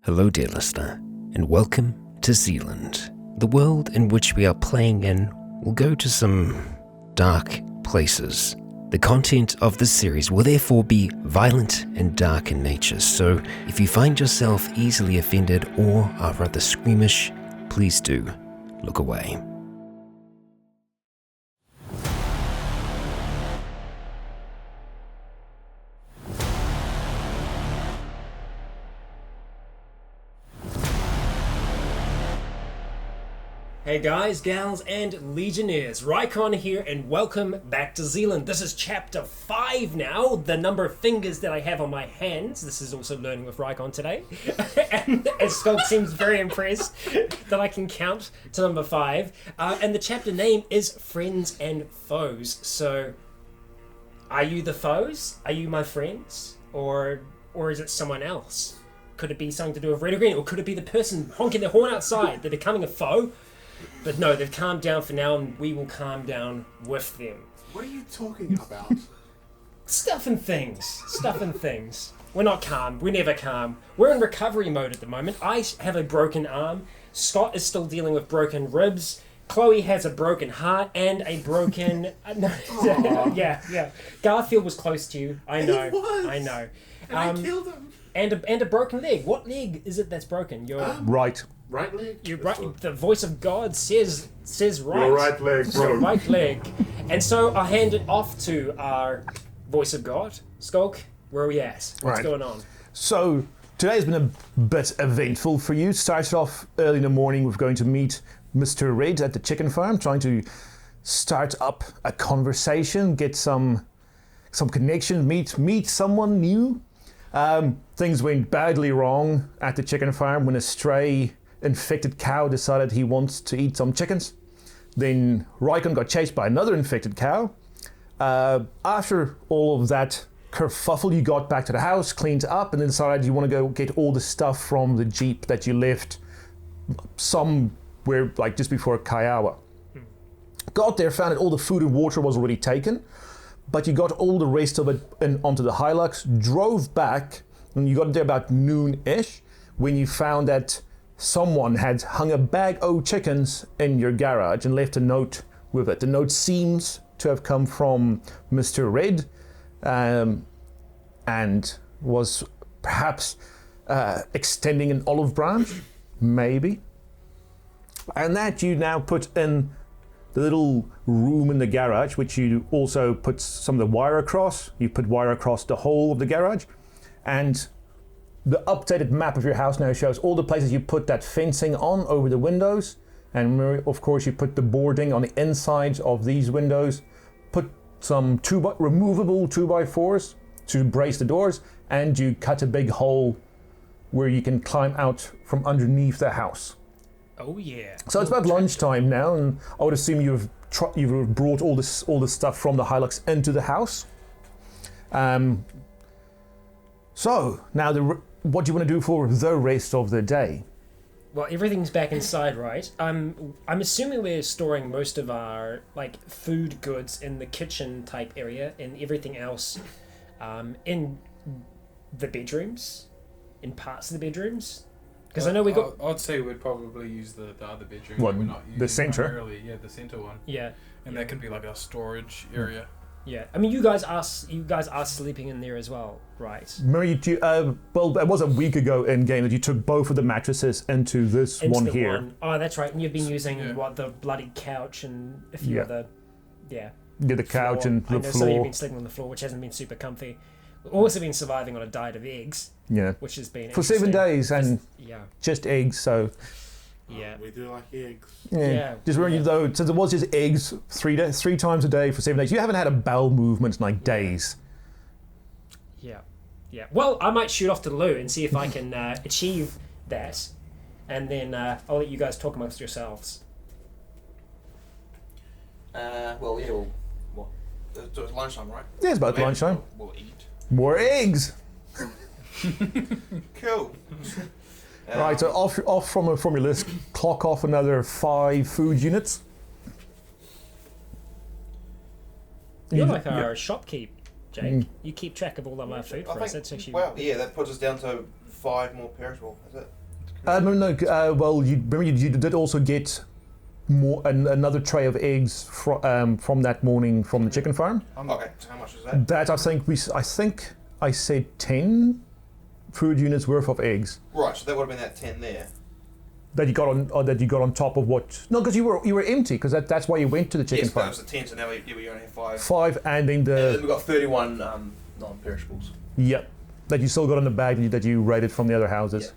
Hello, dear listener, and welcome to Zealand. The world in which we are playing in will go to some dark places. The content of this series will therefore be violent and dark in nature, so if you find yourself easily offended or are rather squeamish, please do look away. Hey guys, gals, and legionnaires, Rycon here, and welcome back to Zealand. This is chapter 5 now, the number of fingers that I have on my hands. This is also learning with Rycon today. And Skulk seems very impressed that I can count to number 5. And the chapter name is Friends and Foes. So, are you the foes? Are you my friends? Or is it someone else? Could it be something to do with red or green? Or could it be the person honking their horn outside? They're becoming a foe? But no, they've calmed down for now, and we will calm down with them. What are you talking about? Stuff and things. We're not calm. We're never calm. We're in recovery mode at the moment. I have a broken arm. Scott is still dealing with broken ribs. Chloe has a broken heart and a broken... Yeah. Garfield was close to you. I know. He was. I know. And I killed him. And a broken leg. What leg is it that's broken? Your Right. Right leg? You're right. The voice of God says right. Your right leg, bro. Your right leg. And so I'll hand it off to our voice of God. Skulk, where are we at? What's going on? So today's been a bit eventful for you. Started off early in the morning with going to meet Mr. Red at the chicken farm, trying to start up a conversation, get some connection, meet someone new. Things went badly wrong at the chicken farm when a stray infected cow decided he wants to eat some chickens. Then Rycon got chased by another infected cow. After all of that kerfuffle, you got back to the house, cleaned up, and then decided you want to go get all the stuff from the jeep that you left somewhere like just before Kiowa. Got there, found that all the food and water was already taken, but you got all the rest of it onto the Hilux, drove back, and you got there about noon-ish when you found that someone had hung a bag of chickens in your garage and left a note with it. The note seems to have come from Mr. Red and was perhaps extending an olive branch, maybe. And that you now put in the little room in the garage, which you also put some of the wire across. You put wire across the whole of the garage, and the updated map of your house now shows all the places you put that fencing on over the windows, and of course you put the boarding on the insides of these windows, put some removable 2x4s to brace the doors, and you cut a big hole where you can climb out from underneath the house. Oh yeah. So it's about lunchtime now, and I would assume you've brought all this stuff from the Hilux into the house. So now what do you want to do for the rest of the day? Well, everything's back inside, right? I'm assuming we're storing most of our food goods in the kitchen type area, and everything else in the bedrooms, in parts of the bedrooms. Because I know we got. I'd say we'd probably use the other bedroom. What, we're not the centre? primarily, yeah, the centre one. Yeah. And that can be like a storage area. Yeah, I mean, you guys are sleeping in there as well, right? Murray, well, it was a week ago in game that you took both of the mattresses into this one here. Oh, that's right. And you've been using the bloody couch and a few other, Yeah, the couch floor. and the I know floor. some of you've been sleeping on the floor, which hasn't been super comfy. We've also been surviving on a diet of eggs. Yeah, which has been for 7 days and just eggs. So yeah, we do like eggs. Yeah. Just remember though, since it was just eggs 3 times a day for 7 days, you haven't had a bowel movement in days. Yeah. Well, I might shoot off to the loo and see if I can achieve that, and then I'll let you guys talk amongst yourselves. It's lunchtime, right? Yeah, it's about lunchtime. We'll eat. More eggs. Cool. Right, so off from your list, clock off another 5 food units. You're like our shopkeep, Jake. You keep track of all of our food for us. think, That's actually well, yeah, that puts us down to 5 more perishable, is it? Well, you did also get another tray of eggs from that morning from the chicken farm. Okay, so how much is that? That I think I said 10 food units worth of eggs Right, so that would have been that 10 there. that you got on top of what? No, because you were empty because that's why you went to the chicken Yes, farm. that was the 10, so now we only have 5. 5 and then And then the we've got 31 non-perishables. that you still got in the bag that you raided from the other houses. Yeah.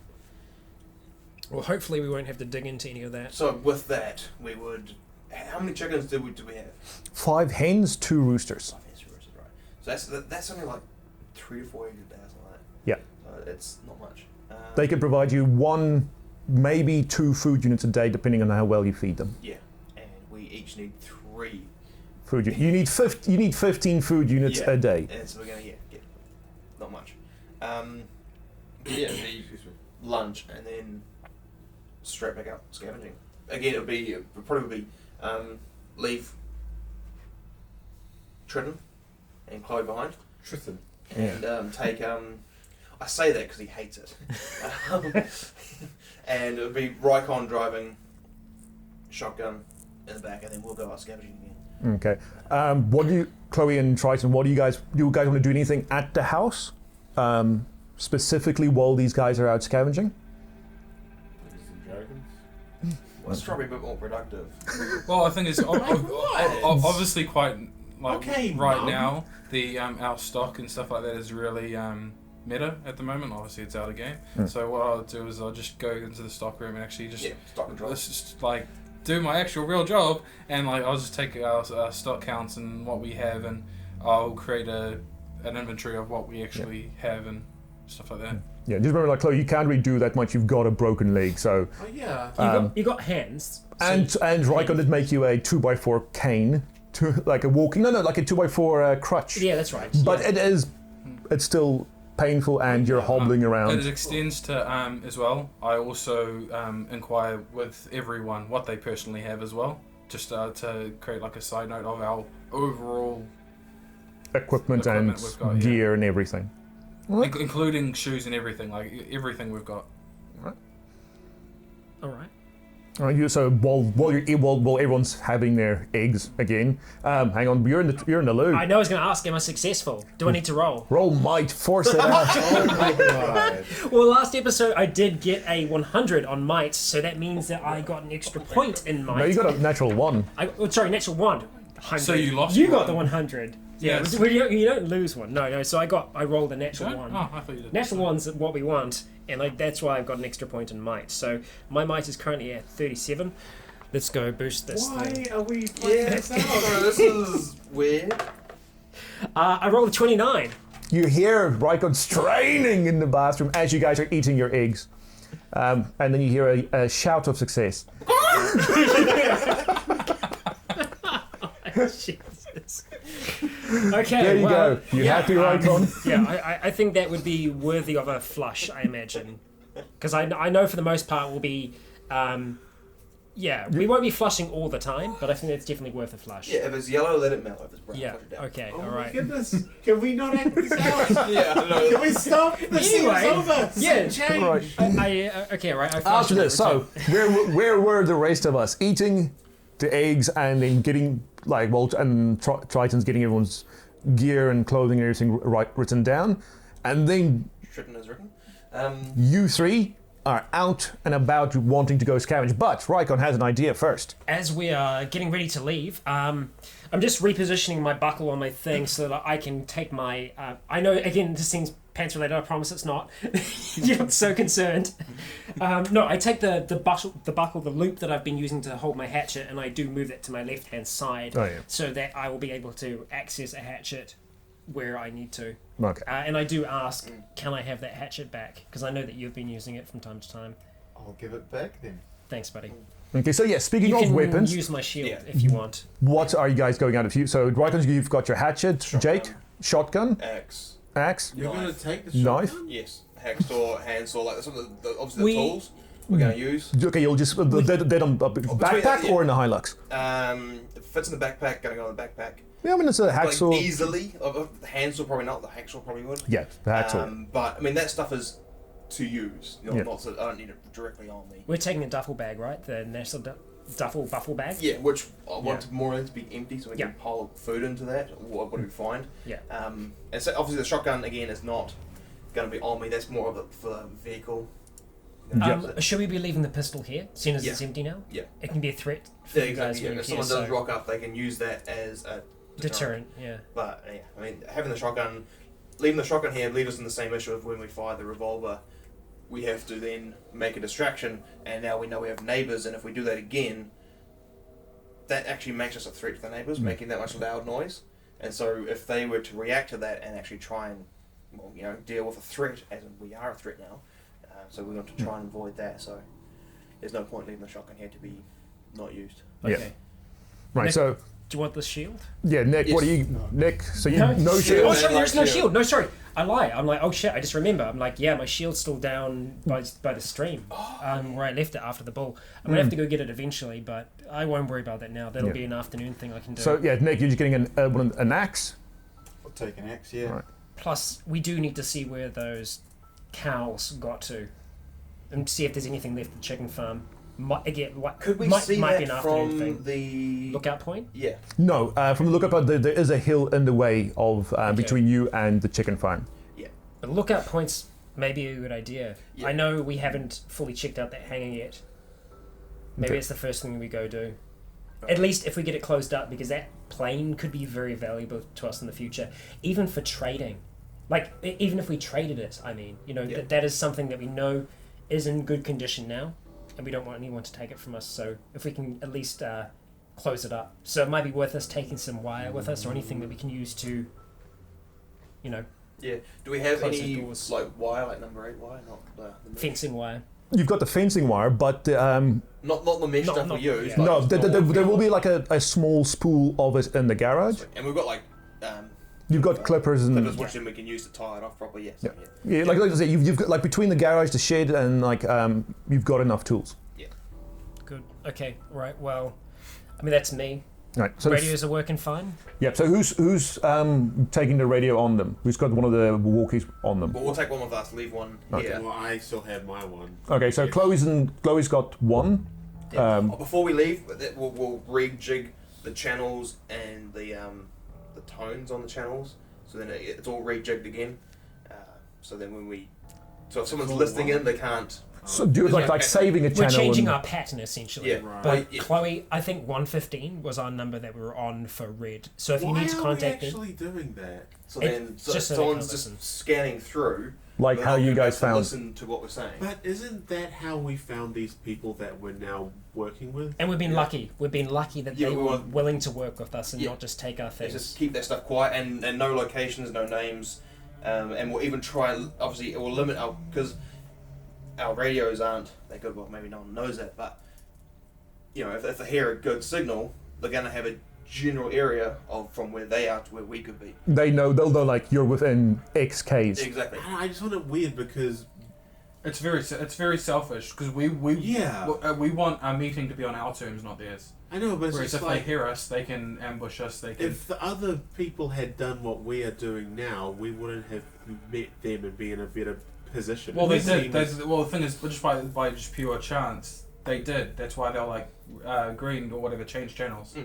Well, hopefully we won't have to dig into any of that. So with that, we would... How many chickens do we have? 5 hens, 2 roosters. 5 hens, right. So that's only like 3 to 4 eggs a day, something like that. Yeah. So it's not much. They could provide you 1, maybe 2 food units a day, depending on how well you feed them. Yeah, and we each need 3. You need 15 food units Yeah. a day. And so we're going to get not much. The lunch and then straight back out scavenging. Again, it'll probably be leave Triton and Chloe behind, Tristan. and take I say that because he hates it. And it'll be Rycon driving, shotgun in the back, and then we'll go out scavenging again. Okay. What do you, Chloe and Triton? Do you guys want to do anything at the house, specifically while these guys are out scavenging? Well, it's probably a bit more productive. Well, I think it's obviously quite like Okay, right Mum. now the our stock and stuff like that is really meta at the moment. Obviously, it's out of game. So what I'll do is I'll just go into the stock room and actually just Stock control. let's just like do my actual real job, and like I'll just take our stock counts and what we have, and I'll create an inventory of what we actually have and stuff like that. Yeah, just remember, like Chloe, you can't really do that much. You've got a broken leg, so. Oh yeah. You got hands. And Rycon did make you a 2x4 cane, like a 2x4 crutch. Yeah, that's right. But it's still painful, and you're hobbling around. It extends to as well. I also inquire with everyone what they personally have as well, just to create like a side note of our overall Equipment and we've got, gear and everything. including shoes and everything, like everything we've got. All right. All right, so while everyone's having their eggs again, hang on, you're in the loo. I know I was going to ask, am I successful? Do I need to roll? Roll might, force it out. Oh my god. Well, last episode I did get a 100 on might, so that means that I got an extra point in might. No, you got a natural 1. Natural 1. 100. So you lost You got one. the 100. Yeah, Yes. you don't lose one. No. So I rolled a natural Don't? 1. Oh, I thought you did. Natural 1's what we want, and that's why I've got an extra point in might. So my might is currently at 37. Let's go boost this thing. Why are we playing this out? So this is weird. I rolled a 29. You hear Rycon straining in the bathroom as you guys are eating your eggs. And then you hear a shout of success. Jesus. Okay, There you well, go. You happy, Rycon? Yeah, I think that would be worthy of a flush, I imagine. Because I know for the most part we'll be... we won't be flushing all the time, but I think that's definitely worth a flush. Yeah, if it's yellow, let it melt. If it's brown, Yeah, flush it down. okay, Oh my alright. goodness. Can we not act this out? Yeah, I know. Can we stop? This thing is Anyway, over. yeah. Change. Right. Okay, right. I flushed After it, this, so return. where were the rest of us? Eating the eggs and then getting, and Triton's getting everyone's gear and clothing and everything written down. And then Triton is written. you 3 are out and about wanting to go scavenge. But Rycon has an idea first. As we are getting ready to leave, I'm just repositioning my buckle on my thing so that I can take my... I know, again, this seems pants related, I promise it's not. You're not so concerned. No, I take the buckle, the loop that I've been using to hold my hatchet, and I do move it to my left-hand side so that I will be able to access a hatchet where I need to. Okay. And I do ask, can I have that hatchet back? Because I know that you've been using it from time to time. I'll give it back then. Thanks, buddy. Okay, so yeah, speaking You of can weapons, use my shield Yeah. if you want. what are you guys going out of? So Rycon, you've got your hatchet, Jake, shotgun, Axe. axe. You're Knife. going to take the Knife? shotgun? Yes. Hacksaw, handsaw, like some of obviously We- the tools we're going to use. Okay, you'll just dead on backpack or in the Hilux. It fits in the backpack, going on the backpack. Yeah, I mean it's a Like hacksaw. easily. The handsaw probably not, the hacksaw probably would. Yeah, the hacksaw. But I mean that stuff is to use. You know, not so I don't need it directly on me. We're taking a duffel bag, right? The national duffel bag. Yeah, which I want to more or less be empty so we can Yeah. pile food into that. What do we find? Yeah. And so obviously the shotgun again is not going to be on me. That's more of a for the vehicle. Should we be leaving the pistol here, seeing as Yeah. it's empty now? Yeah. It can be a threat for you guys. Yeah, when if you're someone here, does rock up, they can use that as a deterrent. Yeah. But yeah, I mean, having the shotgun, leaving the shotgun here, leave us in the same issue of when we fire the revolver. We have to then make a distraction, and now we know we have neighbours, and if we do that again, that actually makes us a threat to the neighbours, making that much loud noise. And so, if they were to react to that and actually try and, well, you know, deal with a threat, as in we are a threat now, so we're going to try and avoid that. So, there's no point leaving the shotgun here to be not used. Okay. Right. Nick, So do you want the shield? yeah, Nick. What do you, Nick? So you no Oh, shield. sorry, there's no Shield. shield. No, sorry. I lie. I'm like, oh shit, I just remember. I'm like, yeah, my shield's still down by the stream where I left it after the ball. I'm going to have to go get it eventually, but I won't worry about that now. That'll be an afternoon thing I can do. So yeah, Nick, you're just getting an axe. I'll take an axe, yeah. Right. Plus, we do need to see where those cows got to and see if there's anything left at the chicken farm. Could we might see be that an afternoon from thing. the Lookout point? Yeah. No, from the lookup, there is a hill in the way of between you and the chicken farm. Yeah. But lookout points may be a good idea. Yeah. I know we haven't fully checked out that hangar yet. Maybe Okay. it's the first thing we go do. At least if we get it closed up, because that plane could be very valuable to us in the future, even for trading. Like, even if we traded it, I mean, you know, that is something that we know is in good condition now, and we don't want anyone to take it from us, so if we can at least close it up. So it might be worth us taking some wire with us or anything that we can use to, you know, Yeah. Do we have Close any the doors. like wire, like number 8 wire, not the mesh? fencing wire. You've got the fencing wire, but Not the mesh stuff we use. yeah. like no, just there normal- will be like a small spool of it in the garage. And we've got like You've got clippers and which then we can use to tie it off properly. Yes. yeah, Yeah. like I say, you've got like between the garage, the shed, and like you've got enough tools. Good. Okay. Right. Well, I mean that's me. Right. So Radios are working fine. yeah. So who's taking the radio on them? Who's got one of the walkies on them? But we'll take one with us, leave one Okay. here. Well, I still have my one. Okay. So Chloe's got one. Before we leave, we'll rejig the channels and the tones on the channels, so then it's all rejigged again. So then so if someone's listening in, they can't. So do it like saving a We're channel. changing and- our pattern essentially. Yeah. Right. But Yeah. Chloe, I think 115 was our number that we were on for red. So if Why you need to are contact we them, actually doing that? So It- then just so they someone's can just listen. scanning through. like they're how not you gonna be guys able to found. listen to what we're saying. But isn't that how we found these people that we're now working with? and we've been lucky. We've been lucky that Yeah, they we were were- willing to work with us and Yeah. not just take our Let's things. just keep that stuff quiet and no locations, no names, and we'll even try. Obviously, it will limit our because our radios aren't that good. Well, maybe no one knows that, but you know, if they hear a good signal, they're going to have a general area of from where they are to where we could be. They'll know like you're within X Ks. Exactly. I just find it weird because It's very selfish because we want our meeting to be on our terms, not theirs. I know, but it's Whereas just if like they hear us, they can ambush us. They can. if the other people had done what we are doing now, we wouldn't have met them and be in a better position. Well, they It did. seems- Well, the thing is, just by just pure chance, they did. That's why they're like green or whatever changed channels.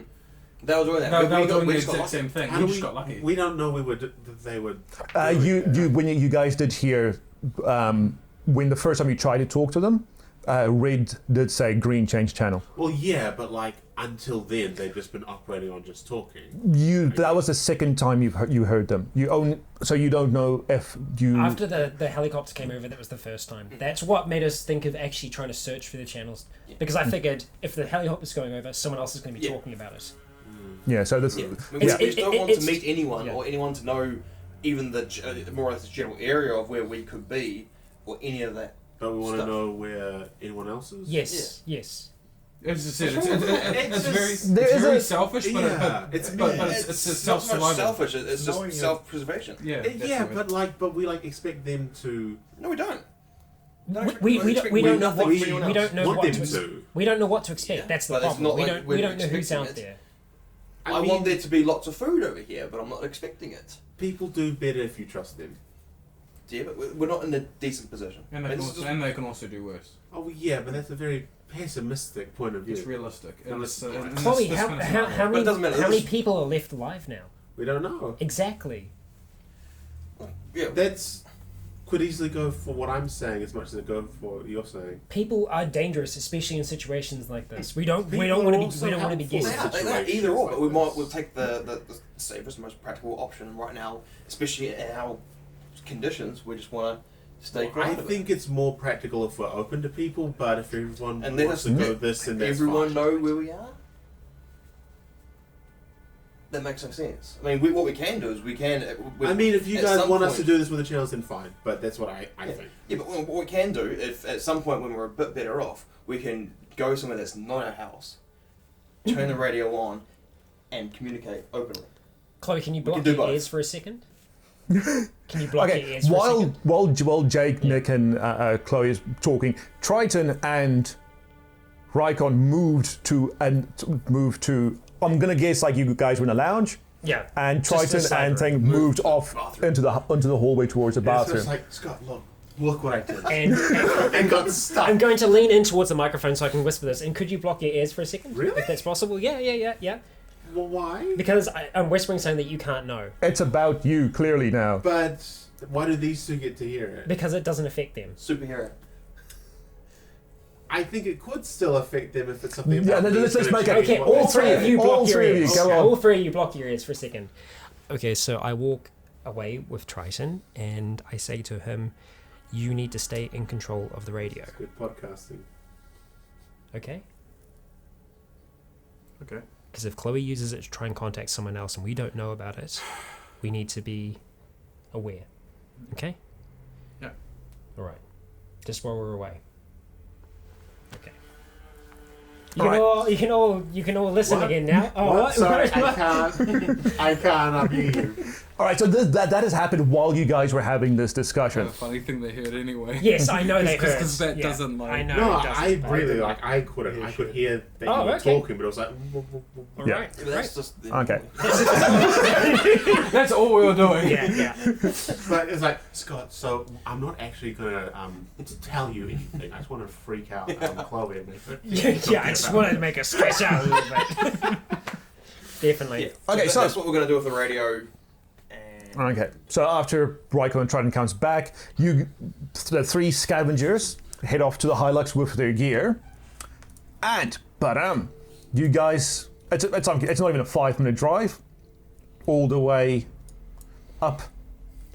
They were doing that. No, they were doing we the just got exact lucky. same thing. How We do just got lucky. We don't know that they were. You guys did hear when the first time you tried to talk to them, Red did say green change channel. Well, yeah, but like until then, they've just been operating on just talking. That was the second time you heard them. So you don't know if you. After the helicopter came over, that was the first time. That's what made us think of actually trying to search for the channels. Because I figured if the helicopter's going over, someone else is going to be talking about it. Yeah. So this. Yeah. Yeah. We just don't want to it's- meet anyone yeah. or anyone to know even the more or less the general area of where we could be or any of that. But we want Stuff. to know where anyone else is. Yes, yes. As I said, What's wrong with that? it's It's very just- self-selfish, but yeah, it's it's- but yeah, it's not so self-survival. much selfish. It's Knowing just it. self-preservation. Yeah, Yeah, definitely. but we like expect them to. No, we don't. We don't know what we we don't know want what them to to. We don't know what to expect. Yeah, That's the but it's problem. not We like don't we're we don't know who's expecting out it. there. I want there to be lots of food over here, but I'm not expecting it. People do better if you trust them. Yeah, but we're not in a decent position. And they can also do worse. Oh yeah, but that's a very pessimistic point of view. It's realistic. Chloe, how But it doesn't matter. many people are left alive now? We don't know. Exactly. Yeah, That's could easily go for what I'm saying as much as it go for what you're saying. People are dangerous, especially in situations like this. We don't People want to are be also we don't want to be helpful. guessing. they are either or, but we'll take the safest, most practical option right now, especially in our conditions. We just want to stay I grounded. think it's more practical if we're open to people, but if everyone And let wants us to go this and that's everyone fine. know where we are. That makes no sense. I mean, what we can do is we can. I mean, if you at guys some want us to point- do this with the channels, then fine. But that's what I think. Yeah, but what we can do, if at some point when we're a bit better off, we can go somewhere that's not our house, turn the radio on, and communicate openly. Chloe, can you We block can do your both. ears for a second? Can you block your Okay, ears for a second? while Jake, Nick, and Chloe is talking, Triton and Rycon moved to. I'm gonna guess like you guys were in a lounge, Yeah. and Just Triton the side and room. thing moved off Bathroom. into the hallway towards the And so bathroom. it's like, Scott, look what I did. And And got stuck. I'm going to lean in towards the microphone so I can whisper this. And could you block your ears for a second? Really? If that's possible. Yeah. Well, why? Because I'm whispering something that you can't know. It's about you clearly now. But why do these two get to hear it? Because it doesn't affect them. Superhero. I think it could still affect them if it's something. Yeah, about me let's that's gonna make it- change Okay, what all they three say. of you block All your three of you, ears. go on. All three of you block your ears for a second. Okay, so I walk away with Triton and I say to him, you need to stay in control of the radio. Good podcasting. Okay? Okay. Because if Chloe uses it to try and contact someone else and we don't know about it, we need to be aware. Okay? Yeah. Alright. Just while we're away. Okay. You can all listen What? again now. Oh, What? Sorry, I can't unhear you. All right, so that has happened while you guys were having this discussion. A funny thing they heard anyway. Yes, I know they heard. Because that Yeah, doesn't like. I know. No, it doesn't, I but- really like. I couldn't. I could hear that Oh, you were okay. talking, but it was like. All Yeah. right. Yeah, but that's just Okay. That's all we were doing. Yeah. But it's like, Scott, so I'm not actually gonna tell you anything. I just want to freak out Chloe and make her. Yeah, I just wanted to make us stretch out a little bit. Definitely. Yeah. Okay, so- that's what we're gonna do with the radio. And Okay, so after Rycon and Triton comes back, the three scavengers head off to the Hilux with their gear, and you guys, it's not even a 5-minute drive, all the way up.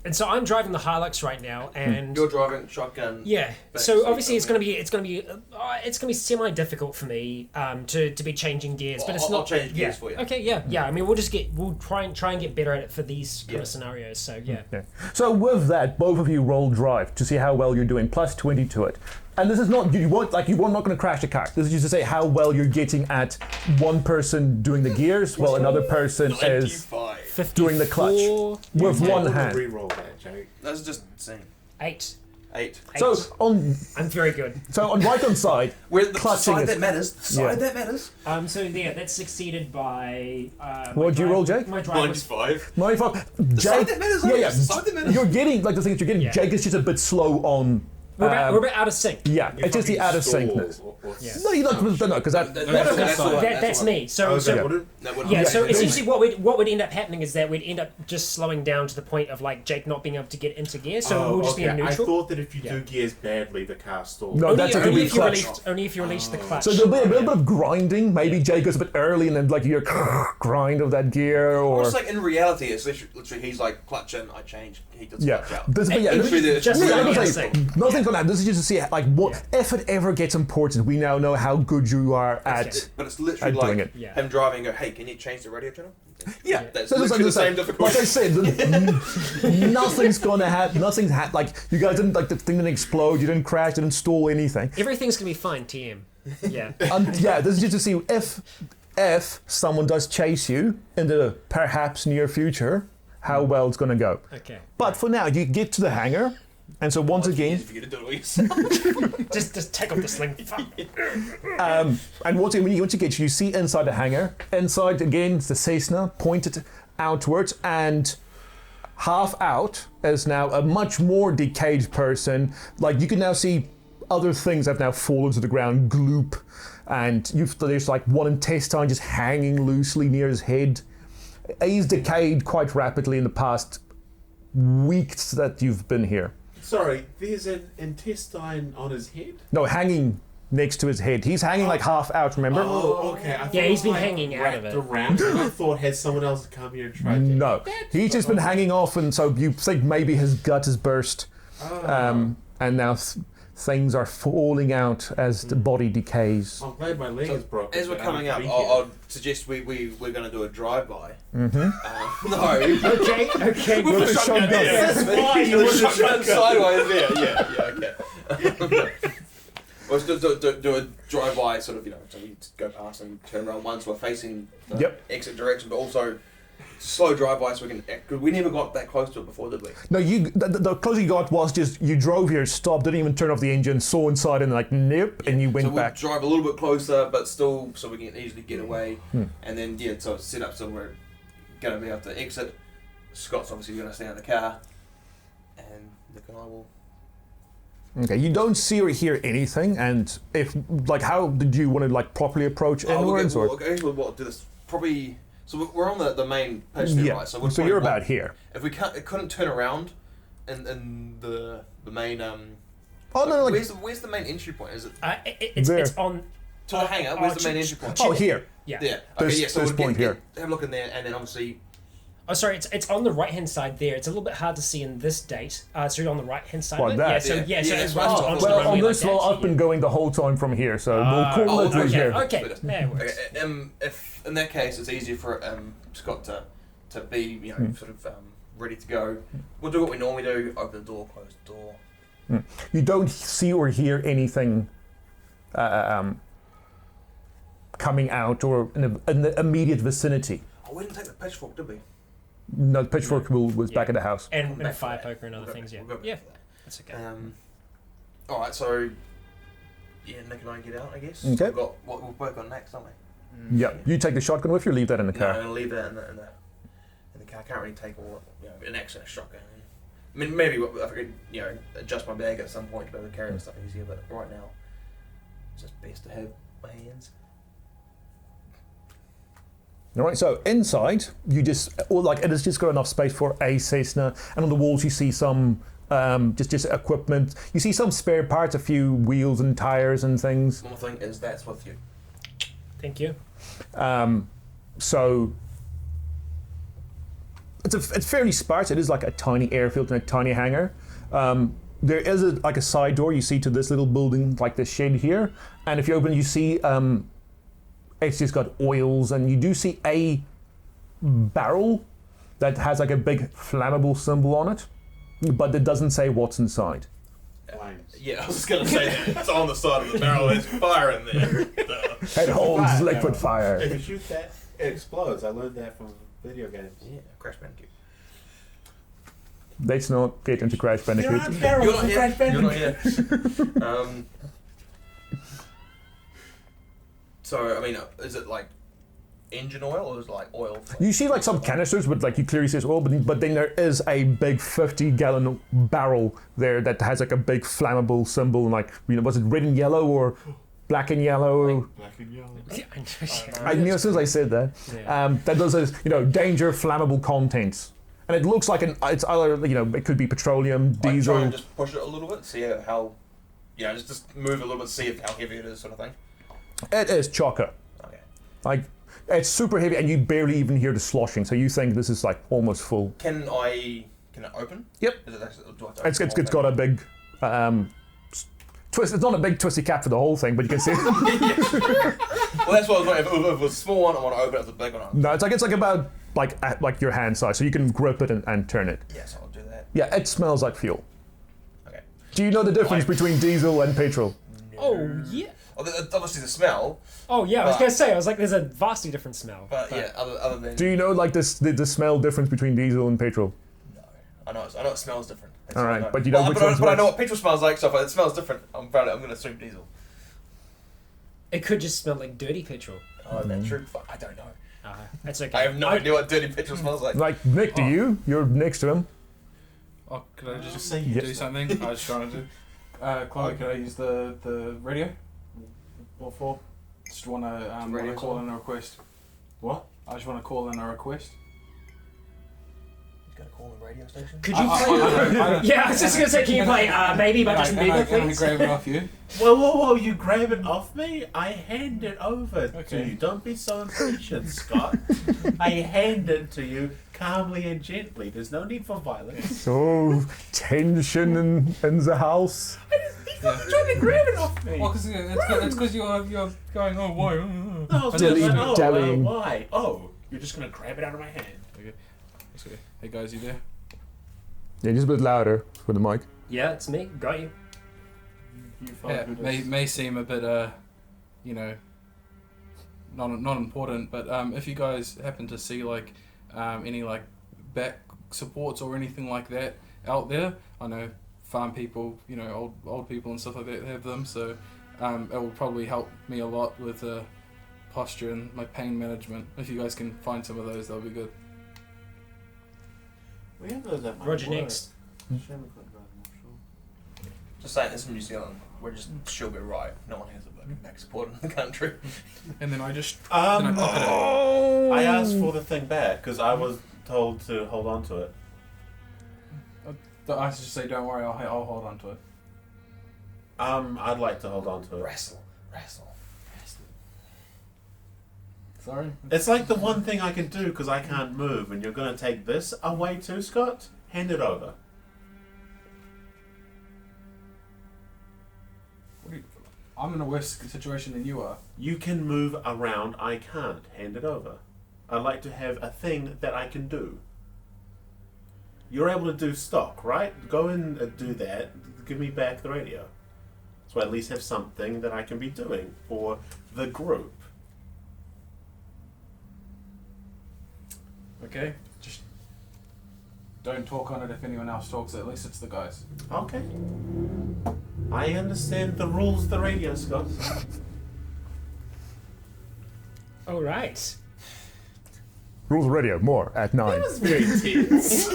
And so I'm driving the Hilux right now, and you're driving shotgun. yeah. Back So seat obviously it's over gonna be semi difficult for me to be changing gears, but it's I'll not. change gears yeah. for you. Okay, yeah. I mean, we'll try and get better at it for these kind of scenarios. So yeah. Yeah. So with that, both of you roll drive to see how well you're doing, plus 20 to it. And this is not you're not going to crash the car. This is just to say how well you're getting at one person doing the gears, while another person is 95. doing the clutch 54, with I'm one gonna hand. re-roll that, Jake. That's just insane. 8. 8. So on I'm very good. Rycon's side, Where the clutching side is- that matters. The side Yeah. that matters. So yeah, that's succeeded by. What'd you roll, Jake? My drive was 5. no, fuck. The side that matters. Yeah, The side that matters. You're getting like the thing that you're getting. Yeah. Jake is just a bit slow on. we're about out of sync. Yeah, You it's just the fucking out of stall syncness. or- Yeah. No, you're not because that. That's me. So Oh, so that wouldn't- yeah, so Yeah. essentially what would end up happening is that we'd end up just slowing down to the point of like Jake not being able to get into gear, so we'll just be in I neutral. thought that if you Yeah. do gears badly, the car stalls. No, that's a only complete if you clutch. release the clutch. So there'll be a little bit of grinding. Maybe Jake goes a bit early, and then like you hear grind of that gear, Or or it's like in reality, it's literally he's like clutch in, I change, he does yeah. clutch out. But yeah, And- let me- Literally, just yeah, like let me the say, other thing. nothing's gonna happen. This is just to see like what if it ever gets important. We now know how good you are at. Okay. But it's literally At doing like it. Yeah. him driving and go, hey, can you change the radio channel? Yeah, That's so it's literally the same like difficulty. I said, nothing's gonna happen. Nothing's like you guys didn't like the thing didn't explode. You didn't crash. Didn't stall anything. Everything's gonna be fine, TM. Yeah. Yeah, this is just to see if someone does chase you in the perhaps near future, how well it's gonna go. Okay. But for now, you get to the hangar, and so once again, Easy for you to do it all yourself. Just take off the sling. Fuck. and once you get you see inside the hangar. Inside again, it's the Cessna pointed outwards, and half out is now a much more decayed person. Like you can now see other things have now fallen to the ground, gloop, and there's like one intestine just hanging loosely near his head. He's decayed quite rapidly in the past weeks that you've been here. Sorry, there's an intestine on his head? No, hanging next to his head. He's hanging like half out, remember? Oh, okay. I thought Yeah, he's it been was, hanging out of wrapped it. around, and I thought had someone else come here and tried to... No, he's just been hanging off, and so you think maybe his gut has burst, and now things are falling out as the body decays. I'm glad my leg is broken. As we're but I coming don't up, be I'd suggest we're going to do a drive-by. Mm-hmm. No. Okay. With the shotgun. Yeah. That's why you were shotgun sideways there. Yeah, okay. Let's do a drive-by, sort of, so we go past and turn around once we're facing the exit direction, but also slow drive-by so we can... Because we never got that close to it before, did we? No, the closer you got was just you drove here, stopped, didn't even turn off the engine, saw inside, and like nope, and you went back. So we'll drive a little bit closer, but still, so we can easily get away. And then so it's set up so we're going to be able to exit. Scott's obviously going to stay in the car, and Nick and I will. Okay, you don't see or hear anything, and if how did you want to properly approach inwards or? We'll do this probably. So we're on the main pitch there, right? So you're about here. If we couldn't turn around, in the main where's the main entry point? Is it It's on to the hangar? Where's the main entry point? Oh, here. Yeah. Yeah. Okay. So this we'll point here. have a look in there, and then obviously. Oh, sorry, it's on the right-hand side there. It's a little bit hard to see in this date. So on the right-hand side What, of it. that? So Yeah, it that's runs right. onto the Well, runway on this like wall, that, I've been going the whole time from here, so we'll call it through here. Okay, that works. Okay, if in that case it's easier for Scott to be sort of ready to go, we'll do what we normally do: open the door, close the door. You don't see or hear anything coming out or in the immediate vicinity. Oh, we didn't take the pitchfork, did we? No, the pitchfork was back at the house. And Back a for fire that. poker and other We'll go things, back- yeah. we'll go back Yeah, for that. that's okay. All right, so Nick and I get out, I guess. Okay. We've got what we've both got next, haven't we? Yep. You take the shotgun with you or leave that in the No, car? I'm gonna leave that in the car. I can't really take all an extra shotgun. I mean, maybe I could adjust my bag at some point to be able to carry stuff easier, but right now it's just best to have my hands. All right, so inside, it has just got enough space for a Cessna, and on the walls you see some just equipment. You see some spare parts, a few wheels and tires and things. One more thing is that's with you. Thank you. So it's fairly sparse. It is like a tiny airfield and a tiny hangar. There is a side door you see to this little building, like this shed here, and if you open, you see. It's just got oils, and you do see a barrel that has like a big flammable symbol on it, but it doesn't say what's inside. Flames. Yeah, I was just gonna say that. It's on the side of the barrel. There's fire in there. It holds Fire. liquid fire. If you shoot that, it explodes. I learned that from video games. Yeah, Crash Bandicoot. Let's not get into Crash Bandicoot. You're not here. You're not here. So I mean, is it like engine oil or is it like oil? You see like some canisters with you clearly says oil, but then there is a big 50-gallon barrel there that has like a big flammable symbol, and was it red and yellow or black and yellow? Black and yellow. I knew as soon as I said that. Yeah. That does danger flammable contents, and it looks like it's either it could be petroleum, Try diesel. and just push it a little bit, see how just move a little bit, see how heavy it is, sort of thing. It is chocker. Okay. It's super heavy, and you barely even hear the sloshing. So you think this is almost full. Can it open? Yep. Is it actually, do I have to open It's the whole got a big twist. It's not a big twisty cap for the whole thing, but you can see. Well, that's what I was wondering. If it was a small one, I want to open it. If it's a big one, No, it's about like your hand size, so you can grip it and turn it. yes, I'll do that. Yeah, it smells like fuel. Okay. Do you know the difference between diesel and petrol? Oh, yeah. Obviously the smell, Oh, yeah, I was But- going to say, there's a vastly different smell. but yeah, other than Do you know the smell difference between diesel and petrol? no, I know it smells different. That's All all I right, know. but you know which but one's I know which. what petrol smells like, so if it smells different, I'm going to assume diesel. It could just smell like dirty petrol. Oh, that's true. Fuck, I don't know. That's okay. I have no idea what dirty petrol smells like. Like, Nick, do you? You're next to him. Oh, could I just say do something? I was trying to do. Chloe, could I use the radio? What for? Just want to call in a request. What? I just want to call in a request. He's gonna call the radio station. Could you play? Yeah, I was just gonna say, can you play "Baby" by Justin Bieber, Can I please? grab it off you? Whoa! You grab it off me? I hand it over to Okay. you. Don't be so impatient, Scott. I hand it to you calmly and gently. There's no need for violence. So, tension in the house. He's not trying to grab it off me. Well, it's because you're going, oh, why? No, Dilly-dallying. why? Oh, you're just gonna grab it out of my hand. Okay. Hey guys, you there? Yeah, just a bit louder for the mic. Yeah, it's me. Got you. Yeah, may seem a bit, you know, not important, but if you guys happen to see like any like back supports or anything like that out there, I know farm people, you know, old people and stuff like that have them, so it will probably help me a lot with posture and my pain management. If you guys can find some of those, that'll be good. We have those at my Roger, work. next. Just saying, this is New Zealand. We're just she'll be right. No one has a fucking back support in the country. And then I just I asked for the thing back because I was told to hold on to it. I just say, don't worry, I'll hold on to it. I'd like to hold on to it. Wrestle. Sorry. It's like the one thing I can do because I can't move, and you're going to take this away too, Scott? Hand it over. I'm in a worse situation than you are. You can move around, I can't. Hand it over. I'd like to have a thing that I can do. You're able to do stock, right? Go in and do that. Give me back the radio. So I at least have something that I can be doing for the group. Okay? Just don't talk on it if anyone else talks, at least it's the guys. Okay. I understand the rules of the radio, Scott. All right. Rules of radio, more at 9. That was very tense.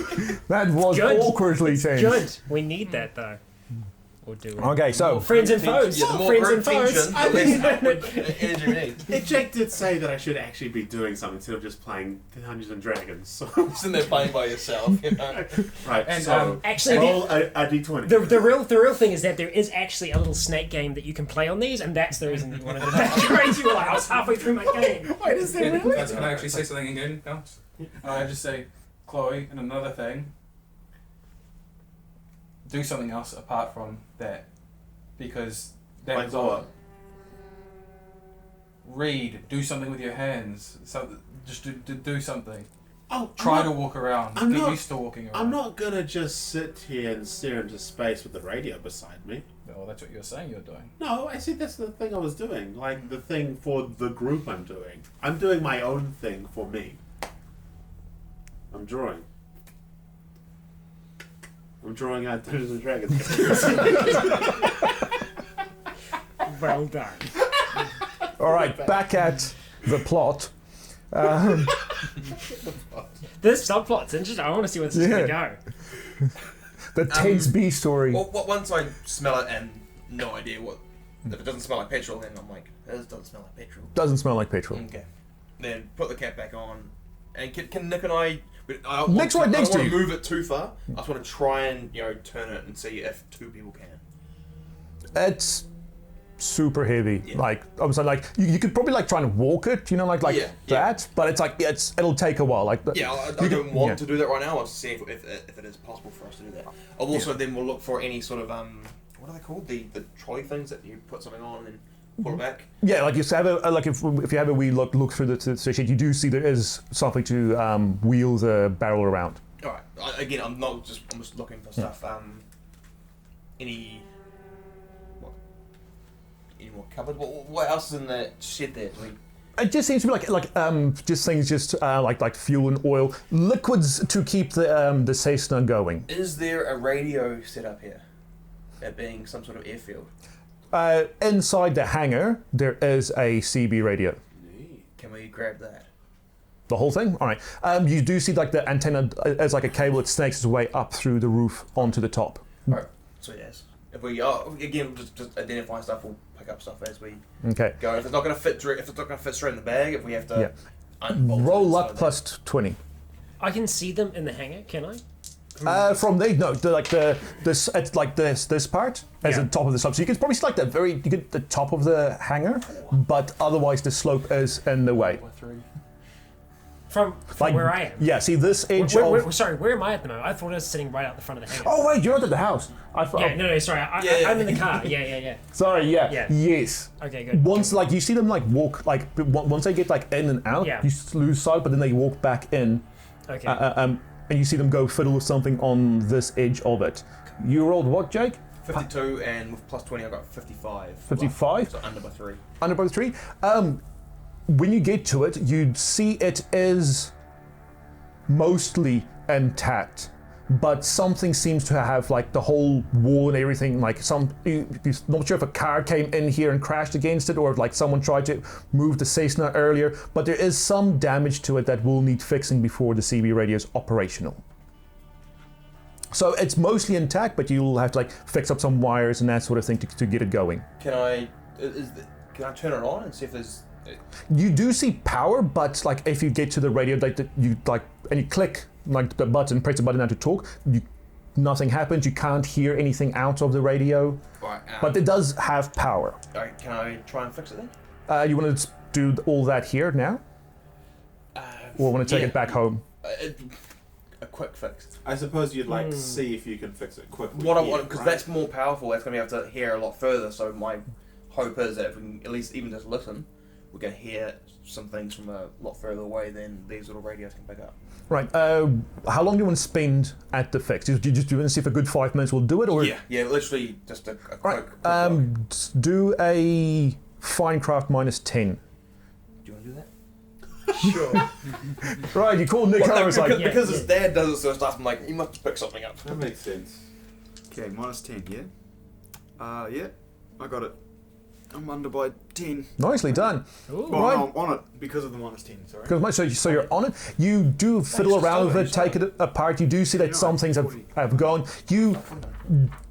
That was Good. awkwardly changed. Good. We need that though. Or do we? Okay, so Friends and foes. Yeah, the more Friends group and foes. tension, the less outward energy we need. Jack did say that I should actually be doing something instead of just playing Dungeons and Dragons. So. Sitting there playing by yourself, you know. Right, And, so actually, roll a d20. The real thing is that there is actually a little snake game that you can play on these, and that's the reason that you wanted to decorate. You were like, I was halfway through my game. Wait, is there really? Guys, can I actually say something again, guys? I just say, Chloe, and another thing, do something else apart from that. Because that Like was all. what? Read, do something with your hands. So, just do something. Oh, Try to walk around. I'm Get not- used to walking around. I'm not gonna just sit here and stare into space with the radio beside me. Well, that's what you're saying you're doing. No, I see that's the thing I was doing. Like the thing for the group I'm doing. I'm doing my own thing for me. I'm drawing. I'm drawing out Dungeons and Dragons. Well done. all right, back at the plot. This subplot's interesting. I want to see where this is going to go. The tense B story. Well, once I smell it and no idea what, if it doesn't smell like petrol, then I'm like, this doesn't smell like petrol. Doesn't smell like petrol. Okay. Then put the cap back on, and can Nick and I don't Nick's want right to, next I don't to want to move it too far. I just want to try and turn it and see if two people can. It's super heavy. Yeah. Like, obviously, like you could probably like try and walk it, like Yeah, that. But it's like it'll take a while. Like Yeah, I don't want to do that right now. I'll see if it is possible for us to do that. I'll also then we'll look for any sort of what are they called? The trolley things that you put something on and then pull it back. Yeah, like you have if you have a wee look through the sheet, you do see there is something to wheel the barrel around. All right. Again, I'm just looking for stuff. Any more cupboard? What else is in that shed there? It just seems to be like just things like fuel and oil, liquids to keep the Cessna going. Is there a radio set up here? That being some sort of airfield. Inside the hangar, there is a CB radio. Can we grab that? The whole thing? All right. You do see like the antenna as like a cable that snakes its way up through the roof onto the top. Alright, so yes. If we again just identify stuff, we'll pick up stuff as we Okay. go. If it's not going to fit, straight in the bag, if we have to unbolt Roll it, luck so plus 20. I can see them in the hangar, can I? From there, no, it's like this part as the top of the slope. So you can probably see like the top of the hangar, but otherwise the slope is in the way. From Like, where I am. Yeah, see this edge Sorry, where am I at the moment? I thought I was sitting right out the front of the hangar. Oh wait, you're not at the house. Yeah, no, sorry. I'm in the car. Yeah. Sorry, Yeah. yes. Okay, good. Once like you see them like walk like once they get like in and out, Yeah. you lose sight, but then they walk back in. Okay. And you see them go fiddle with something on this edge of it. You rolled what, Jake? 52, and with plus 20, I got 55. 55? So under by 3. Under by 3. When you get to it, you'd see it is mostly intact, but something seems to have like the whole wall and everything. Like you're not sure if a car came in here and crashed against it, or if like someone tried to move the Cessna earlier. But there is some damage to it that will need fixing before the CB radio is operational. So it's mostly intact, but you'll have to like fix up some wires and that sort of thing to get it going. Can I turn it on and see if there's... You do see power, but like if you get to the radio, and you click like the button, press the button now to talk, nothing happens. You can't hear anything out of the radio, Right, but it does have power. Alright, can I try and fix it then? You want to do all that here now, or want to take it back home? A quick fix. I suppose you'd like to see if you can fix it quickly. What I want, because that's more powerful. That's going to be able to hear a lot further. So my hope is that if we can at least even just listen, we can hear some things from a lot further away than these little radios can pick up. Right. How long do you want to spend at the fix? Do you want to see if a good 5 minutes will do it, or Yeah, literally just a quick. right? Do a Finecraft minus 10. Do you want to do that? Sure. Right. You call Nick over. It's like because his dad does this sort of stuff. I'm like, he must pick something up. That makes sense. Okay, minus 10, yeah? Yeah, I got it. I'm under by 10. nicely done. Ooh. Well, Right. no, I'm on it because of the minus 10, sorry. So you're on it. You do fiddle around with it, take it apart. You do see that some things have gone. You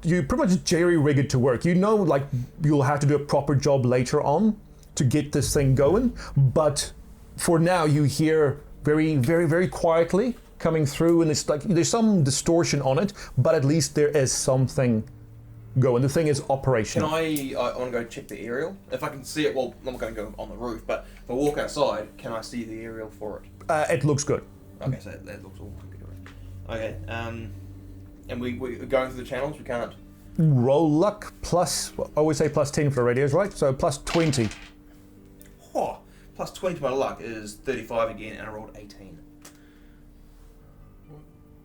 pretty much jerry rig it to work. You know, like you'll have to do a proper job later on to get this thing going. But for now, you hear very, very, very quietly coming through, and it's like there's some distortion on it, but at least there is something going. The thing is operational. I want to go check the aerial. If I can see it, well, I'm not going to go on the roof, but if I walk outside, can I see the aerial for it? It looks good. Okay, so that looks all good. Okay, and we're going through the channels, we can't... Roll luck plus, I always say plus 10 for radios, right? So plus 20. Oh, plus 20 to my luck is 35 again, and I rolled 18.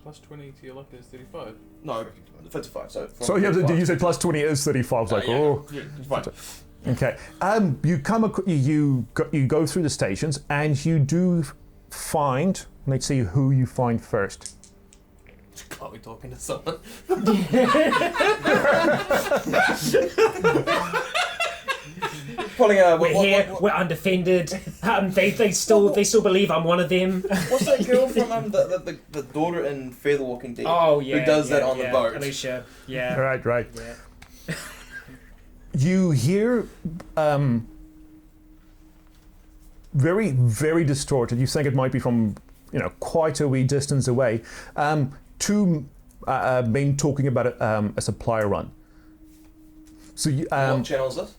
Plus 20 to your luck is 35. No, 55, so... So you said plus 20 is 35. It's like, oh. Yeah, it's fine. Okay. You go through the stations, and you do find. Let's see who you find first. Can't be talking to someone. Pulling a... We're here. We're undefended. They still believe I'm one of them. What's that girl from the daughter in Fear the Walking Dead? Oh yeah. Who does that on the boat? Alicia. Yeah. Right. Yeah. You hear very, very distorted. You think it might be from quite a wee distance away. Two men talking about a supply run. So what channel is this?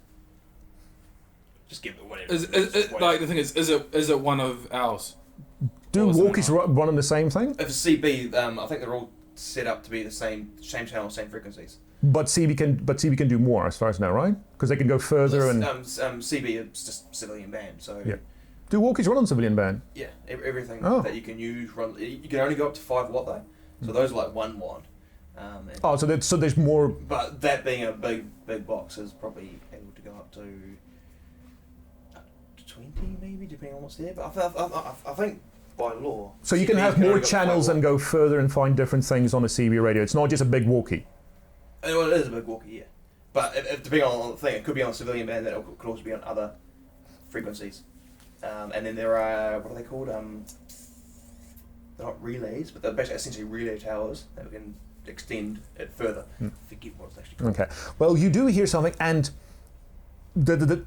Just give it whatever. Like the thing is it one of ours? do walkies run on the same thing? If it's CB, I think they're all set up to be the same channel, same frequencies. But CB can do more, as far as I know, right? Because they can go further and CB is just civilian band, so yeah. Do walkies run on civilian band? yeah, everything Oh. that you can use run. You can only go up to 5 watt though, so those are like 1 watt. Oh, so there's more. But that being a big box is probably able to go up to 20 maybe, depending on what's there. But I think by law. So you can CB have more only go up to 5 channels watt. and go further and find different things on a CB radio. It's not just a big walkie. Well, it is a big walkie, yeah. But if depending on the thing, it could be on civilian band. That could also be on other frequencies. And then there are, what are they called? They're not relays, but they're basically essentially relay towers that we can extend it further. Forget what it's actually called. Okay. Well, you do hear something, and the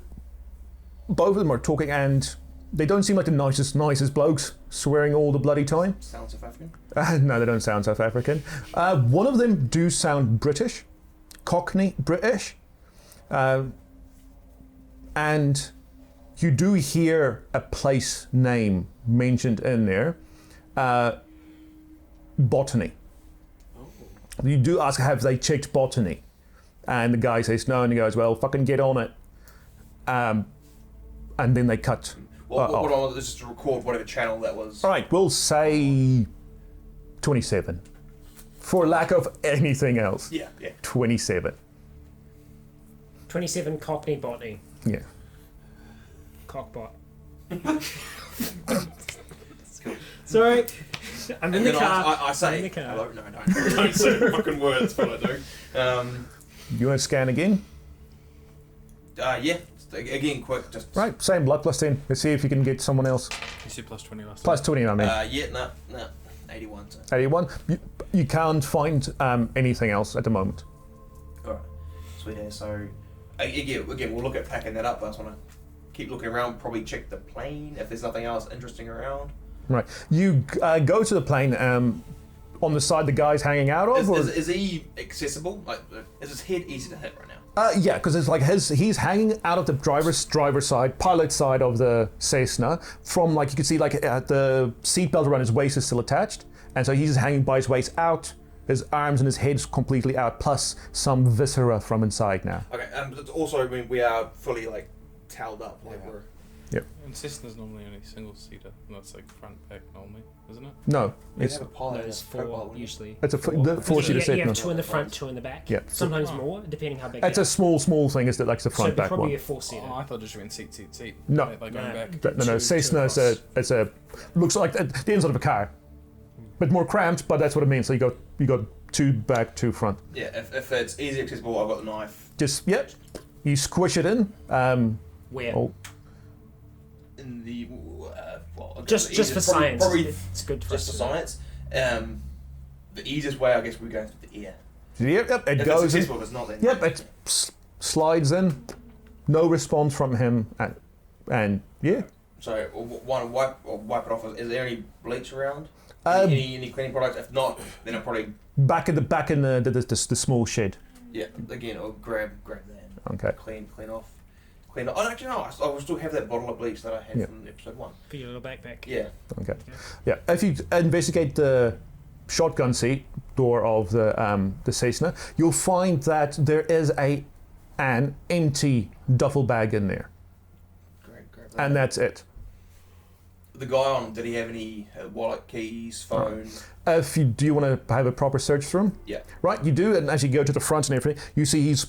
both of them are talking, and they don't seem like the nicest blokes, swearing all the bloody time. Sound South African? No, they don't sound South African. One of them do sound British, Cockney British, and you do hear a place name mentioned in there, botany. You do ask, have they checked botany? And the guy says no, and he goes, well, fucking get on it. And then they cut What off. I want is just to record whatever channel that was. All right, we'll say 27. For lack of anything else. Yeah. 27. 27 Cockney botany. Yeah. Cockbot. Sorry. I'm in the car. I say, I'm in the car. hello, no, don't say fucking words, but I do. You want to scan again? Yeah, again, quick, just... Right, same luck, plus 10. Let's see if you can get someone else. You said plus 20 last Plus 20, I mean. No, 81. So. 81. You can't find anything else at the moment. Alright, sweet as. So, again, we'll look at packing that up, but I just want to keep looking around, probably check the plane, if there's nothing else interesting around. Right. You go to the plane on the side the guy's hanging out of? Is he accessible? Like, is his head easy to hit right now? Yeah, because it's like he's hanging out of the driver's side, pilot side of the Cessna. From like you can see like the seatbelt around his waist is still attached, and so he's hanging by his waist out. His arms and his head's completely out, plus some viscera from inside now. Okay, also, I mean, we are fully like toweled up, like we're. Yep. And Cessna's normally only single seater, and that's like front back normally, isn't it? No, We it's have a pilot. There's four usually. it's a four-seater You Cessna. have two in the front, two in the back. Yeah. Sometimes more, depending how big. It's they a small thing. Is that like the are. front So back probably one? a four-seater. Oh, I thought it just went seat. No. Like going No. back. No, Two Cessna is across. looks like the inside of a car, bit more cramped, but that's what it means. So you got two back, two front. Yeah, if it's easy accessible, I've got the knife. Just you squish it in. Where? Oh, In the Just for science. Probably It's good for just for us. science. The easiest way, I guess, we're going through the ear. yep. It If goes it's in. successful, if it's not, then Yep, it slides in. No response from him, and yeah. So one wipe it off. Is there any bleach around? Um, Any cleaning products? If not, then I'll probably Back in the small shed. again I'll grab that. Okay. Clean off. Oh, actually no, I will still have that bottle of bleach that I had Yeah. from episode 1. For your little backpack. Yeah. Okay. Yeah. If you investigate the shotgun seat door of the Cessna, you'll find that there is an empty duffel bag in there, Grab that. and that's it. The guy on, did he have any wallet, keys, phone? Do you want to have a proper search through him? Yeah. Right, you do, and as you go to the front and everything, you see he's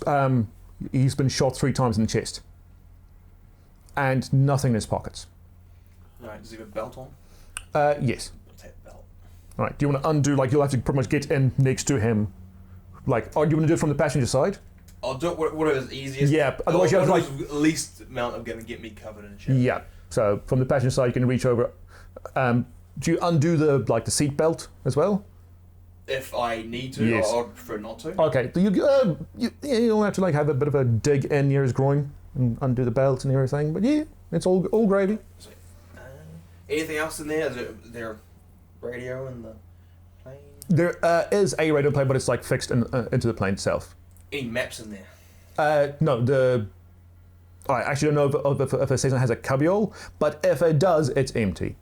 been shot 3 times in the chest, and nothing in his pockets. Right, does he have a belt on? Yes. What's that belt? All right. Do you want to undo? Like you'll have to pretty much get in next to him. Like, or do you want to do it from the passenger side? I'll do it whatever's easiest. Yeah. Otherwise, you have to like. the least amount of going to get me covered in shit. Yeah. So from the passenger side, you can reach over. Do you undo the seat belt as well? If I need to, Yes. I'd prefer not to. Okay. You'll have to like have a bit of a dig in near his groin and undo the belt and everything. But yeah, it's all gravy. Anything else in there? Is there radio in the plane? There is a radio plane, but it's like fixed into the plane itself. Any maps in there? No, I actually don't know if a Cessna has a cubbyhole, but if it does, it's empty.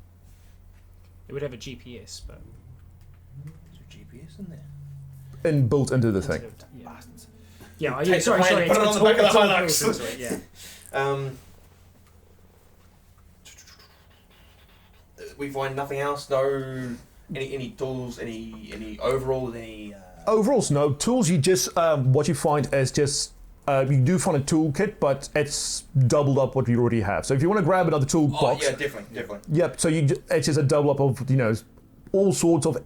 It would have a GPS, but Is there GPS in there? Built into the thing. Yeah. Bastards. Yeah, Take the sorry. plane, put it on the back of the Hilux. Yeah. We find nothing else. No, any tools, any overalls, any. Overalls, no. Tools, you just what you find is just you do find a toolkit, but it's doubled up what you already have. So if you want to grab another toolbox, yeah, definitely. Yep. So it's just a double up of all sorts of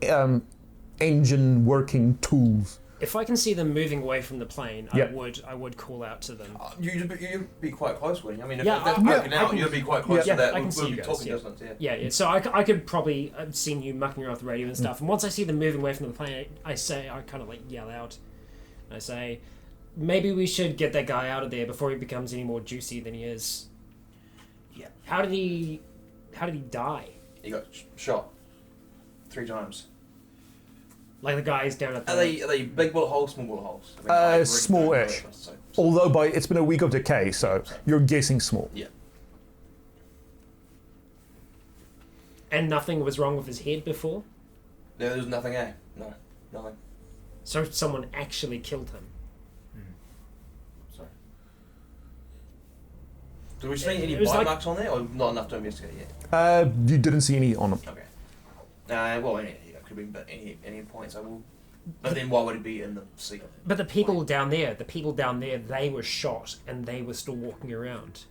engine working tools. If I can see them moving away from the plane, Yeah. I would call out to them. You'd be quite close, wouldn't you? I mean, if Yeah, that's I broken out, can- you'd be quite close Yeah, to that. I can see We'll you be guys, talking yeah. distance, yeah. Yeah. So I could probably have seen you mucking around with the radio and stuff. And once I see them moving away from the plane, I kind of like yell out. I say, maybe we should get that guy out of there before he becomes any more juicy than he is. Yeah. How did he die? He got shot 3 times. Like the guys down at the... Are they big bullet holes, small bullet holes? Small-ish. Although it's been a week of decay, so you're guessing small. Yeah. And nothing was wrong with his head before? There was nothing, No, nothing. So someone actually killed him. Sorry. Did we see any It was bite like- marks on there, or not enough to investigate yet? You didn't see any on them. Okay. Well, it could be any points. I will. But then why would it be in the sea? But the people down there, they were shot and they were still walking around.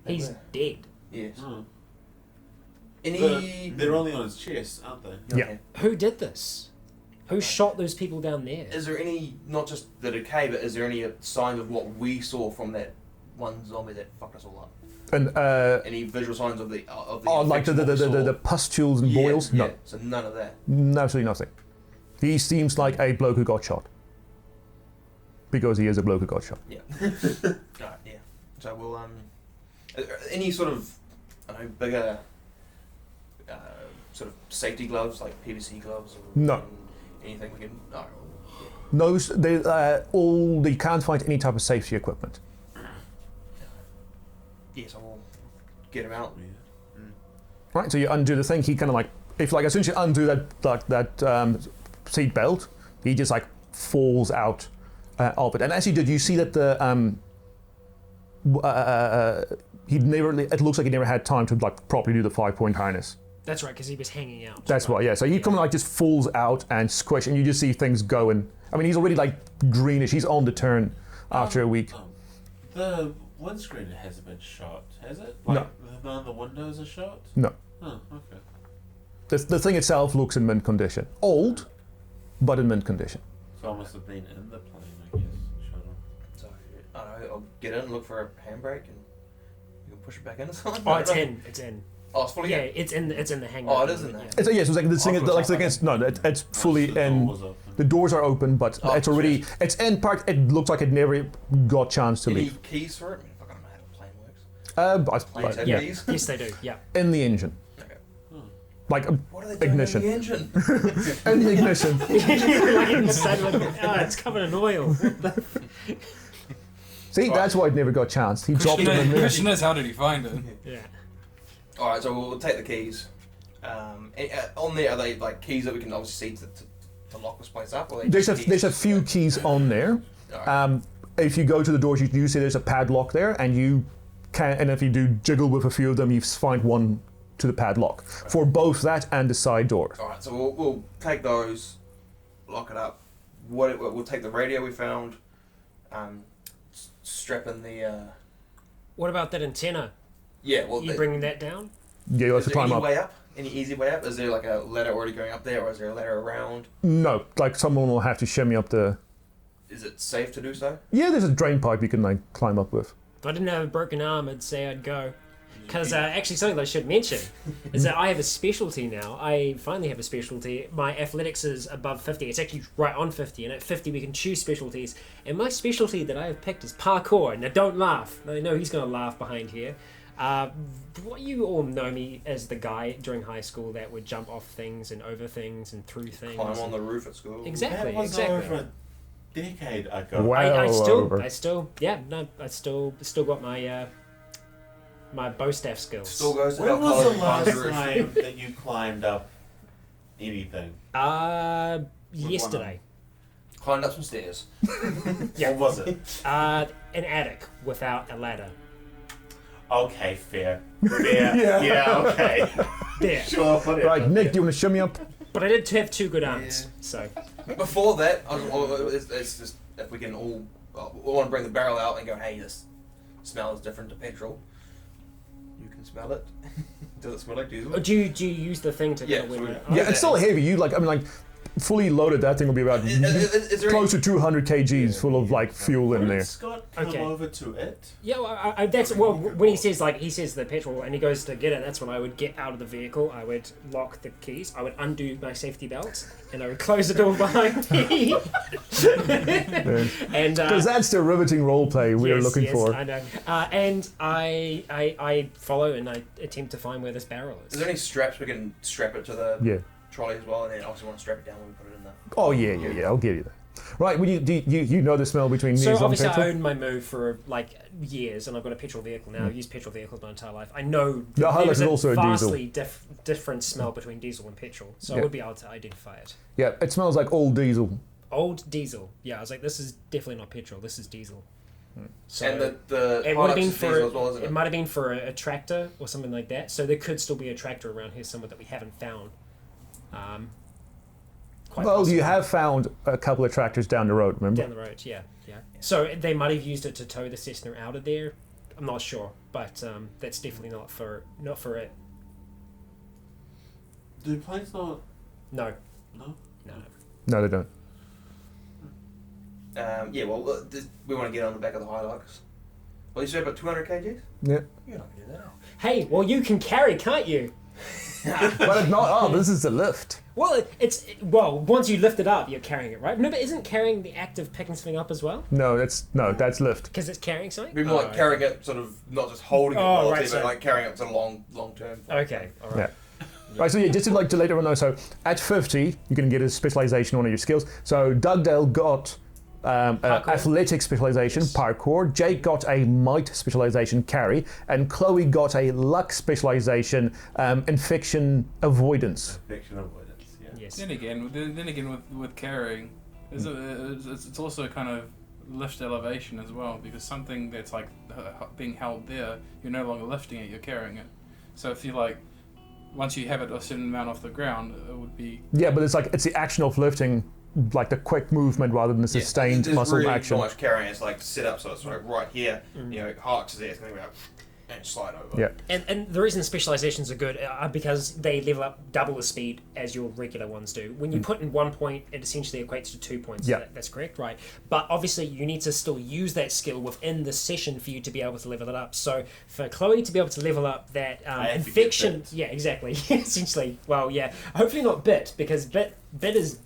They He's were. dead. Yes. Oh. Any? They're only on his chest, aren't they? Yeah. Okay. Who did this? Who shot those people down there? Is there any, not just the decay, but is there any signs of what we saw from that one zombie that fucked us all up? And Any visual signs of the like infection, what we saw? the pustules and Yeah, boils? yeah. No, So none of that. absolutely nothing. He seems like a bloke who got shot. Because he is a bloke who got shot. Yeah. Alright, yeah. So we'll any sort of bigger sort of safety gloves like PVC gloves or No. anything we can Those they can't find any type of safety equipment. yes, I will get him out. Right, so you undo the thing. He kind of like, if like as soon as you undo that seat belt, he just like falls out of it. And as he did, you see that it looks like he never had time to like properly do the 5-point harness. That's right, because he was hanging out. That's why, yeah. So he kind of like just falls out and squish, and you just see things going. I mean, he's already like greenish. He's on the turn after a week. The windscreen hasn't been shot, has it? No. None of the windows are shot? No. Oh, okay. The thing itself looks in mint condition. Old, but in mint condition. So I must have been in the plane, I guess. Shot on. So I don't know, I'll get in, look for a handbrake, and you can push it back in or something. Oh, it's in. Oh, it's fully Yeah, in. it's in the hangar. Oh, it is in there. It's yes, it's like the thing. Oh, Like okay. it's fully So the in. door was open. The doors are open, but Oh, it's already. It's in part. It looks like it never got chance to Any leave. keys for it? I mean, fuck, I don't know how a plane works. Planes have Yeah, keys? yes they do. Yeah. In the engine, Okay. like What are they doing ignition. in the engine? In the ignition. Like inside, like, it's covered in oil. See, that's why it never got chance. He dropped them in there. Christian knows how did he find it? Yeah. Alright, so we'll take the keys. On there, are they like keys that we can obviously see to lock this place up? Or are they There's just a there's a keys? few keys on there. Alright. If you go to the doors, you do see there's a padlock there, and you can. And if you do jiggle with a few of them, you find one to the padlock for both that and the side door. Alright, so we'll take those, lock it up. We'll take the radio we found, strap in the. What about that antenna? Yeah, well, You bringing that down? Yeah, you have is to there climb any up. way up? Any easy way up? Is there like a ladder already going up there, or is there a ladder around? No, like someone will have to shimmy up the. Is it safe to do so? Yeah, there's a drain pipe you can like climb up with. If I didn't have a broken arm, I'd say I'd go. Because actually, something that I should mention is that I have a specialty now. I finally have a specialty. My athletics is above 50. It's actually right on 50. And at 50, we can choose specialties. And my specialty that I have picked is parkour. Now, don't laugh. I know he's going to laugh behind here. You all know me as the guy during high school that would jump off things and over things and through things. Climb on the roof at school. Exactly, That was exactly. over a decade ago. Wow. I over. still got my my bow staff skills. Still goes to When help was Colin the climb last the roof. time that you climbed up anything? Yesterday. Climbed up some stairs. Yeah. What was it? An attic without a ladder. Okay, fair. Yeah, okay. There. Sure, whatever. Right, Nick, do you want to shimmy up? But I did have 2 good arms, so. Before that, it's just if we can all we want to bring the barrel out and go, hey, this smell is different to petrol. You can smell it. Does it smell like diesel? Do you use the thing to Yeah, kind of win so it? we- Yeah, it's still heavy. You like, I mean, like, fully loaded, that thing will be about Is there close to 200 kgs full of like fuel in there. Scott come Okay. over to it? Yeah, well, that's well. When he says the petrol, and he goes to get it, that's when I would get out of the vehicle. I would lock the keys. I would undo my safety belt, and I would close the door behind me. And Because that's the riveting role play we are looking for. I know. And I follow and I attempt to find where this barrel Is is. there any straps we can strap it to the Yeah. trolley as well? And then obviously want to strap it down when we put it in there. Oh yeah. I'll give you that. Right, well, you know the smell between So diesel and obviously I petrol? owned my move for like years, and I've got a petrol vehicle now. I've used petrol vehicles my entire life. I know The Hilux there's is also a diesel. vastly different smell between diesel and petrol, so I Yeah. would be able to identify it. Yeah, it smells like old diesel. Old diesel. Yeah, I was like, this is definitely not petrol. This is diesel. So And the it would have Hilux been is for diesel as well, isn't it it? might have been for a tractor or something like that. So there could still be a tractor around here somewhere that we haven't found. Quite Well, possibly. you have found a couple of tractors down the road, remember? Down the road, yeah. So they might have used it to tow the Cessna out of there. I'm not sure, but that's definitely not for it. Do planes not? No, No. no. No, they don't. Yeah, well, we want to get on the back of the Hilux. Well, you said about 200 kgs? Yeah. You're not going to do that. Hey, well, you can carry, can't you? But it's not, oh, this is the lift. Well, once you lift it up, you're carrying it, right? No, but isn't carrying the act of picking something up as well? No, that's lift. Because it's carrying something? It'd be more like carrying it, sort of, not just holding it, Oh, while right, it's so- but like carrying it to long term. Okay, alright. Yeah. Right, so yeah, just to let everyone know, so at 50, you can get a specialization on one of your skills. So Dugdale got athletic specialization, parkour. Jake got a might specialization, carry, and Chloe got a luck specialization, infection avoidance. Fiction avoidance. Yeah. Yes. Then again, with carrying, it's also kind of lift elevation as well, because something that's like being held there, you're no longer lifting it, you're carrying it. So if you like, once you have it a certain amount off the ground, it would be. Yeah, but it's the action of lifting, like the quick movement rather than the sustained There's muscle really action. not much carrying. It's like sit up, so it's like right here. You know, Hilux is there. It's going to go and slide over. Yeah. And the reason specializations are good are because they level up double the speed as your regular ones do. When you put in 1 point, it essentially equates to 2 points. Yeah. That's correct, right? But obviously, you need to still use that skill within the session for you to be able to level it up. So for Chloe to be able to level up that I have to infection, get bit. yeah, exactly. Essentially, well, yeah. Hopefully not bit, because bit is,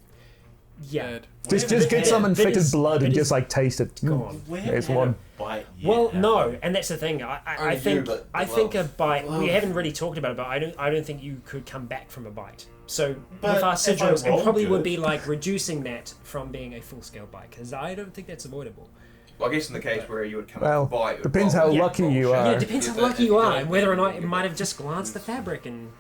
yeah. Bad. Just Whatever get bit some is- infected bit is- blood and bit just is like taste it. gone. We There's haven't had one. a bite yet, Well, have no, we? and that's the thing. I Only think you, but I the think a glove. bite. We Glove. haven't really talked about it, but I don't think you could come back from a bite. So But with our if I syndromes, it roll probably would good- be like reducing that from being a full scale bite, because I don't think that's avoidable. Well, I guess in the case where you would come Well, up with a bite, it would depends how roll- lucky roll you shit. are. Yeah, it depends how If lucky if you are, don't- and whether or not it if might have just glanced the fabric and.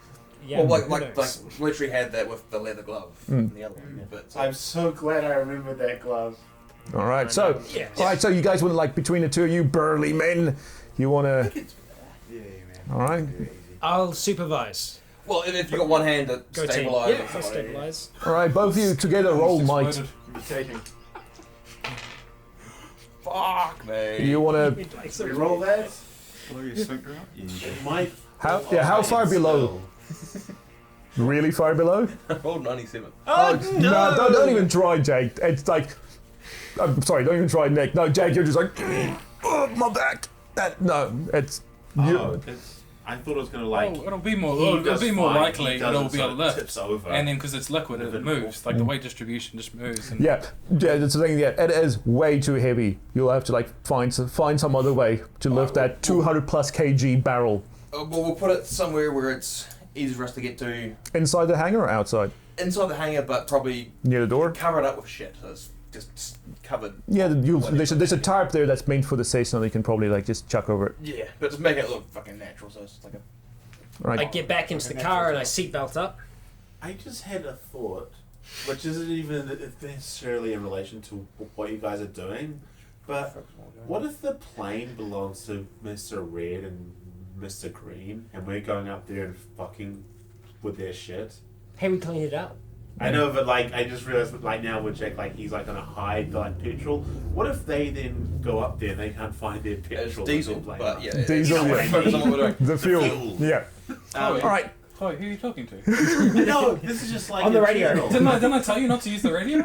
Yeah, Well, who like knows? literally had that with the leather glove and the other one. But I'm so glad I remembered that glove. All right, so Yeah. all right, so you guys want to like between the two of you burly men, you want to? Yeah, man. All right, I'll supervise. well, if you got one hand to Go team. stabilize, Yeah, or I'll something, stabilize. all right, both of you together roll might. Exploded. Be taking. Fuck me. You want to? We roll that. Blow your sphincter out. Yeah. It might. How far below? Really far below? rolled 97. No, don't even try, Jake. It's like, I'm sorry, don't even try, Nick. No, Jake, you're just like, oh, my back. It's. Oh, it's, I thought it was gonna like. It'll be more. he It'll does be more fine, likely he that it'll doesn't, be a so it lift, tips over. and then because it's liquid, it moves. Like the weight distribution just moves. And Yeah, that's the thing. Yeah, it is way too heavy. You'll have to like find some other way to lift that 200 plus kg barrel Well, we'll put it somewhere where it's easy for us to get to inside the hangar or outside inside the hangar, but probably near the door. cover it up with shit. So it's just covered. Yeah, there's a tarp there that's meant for the Cessna that you can probably like just chuck over it. Yeah, but just make it look fucking natural. So it's like a. Right. I get back into the car and I seatbelt up. I just had a thought, which isn't even necessarily in relation to what you guys are doing, but what if the plane belongs to Mr. Red and Mr. Green, and we're going up there and fucking with their shit? Hey, we cleaned it up. I know, but like, I just realized that like now with Jack, like he's like gonna hide like petrol. What if they then go up there and they can't find their It's petrol? diesel, and they're but like, yeah. Diesel, yeah. yeah. Focus on what we're doing. The fuel. fuel. Yeah. All right. Oh, who are you talking to? No, this is just like On the radio. internal. Didn't I tell you not to use the radio?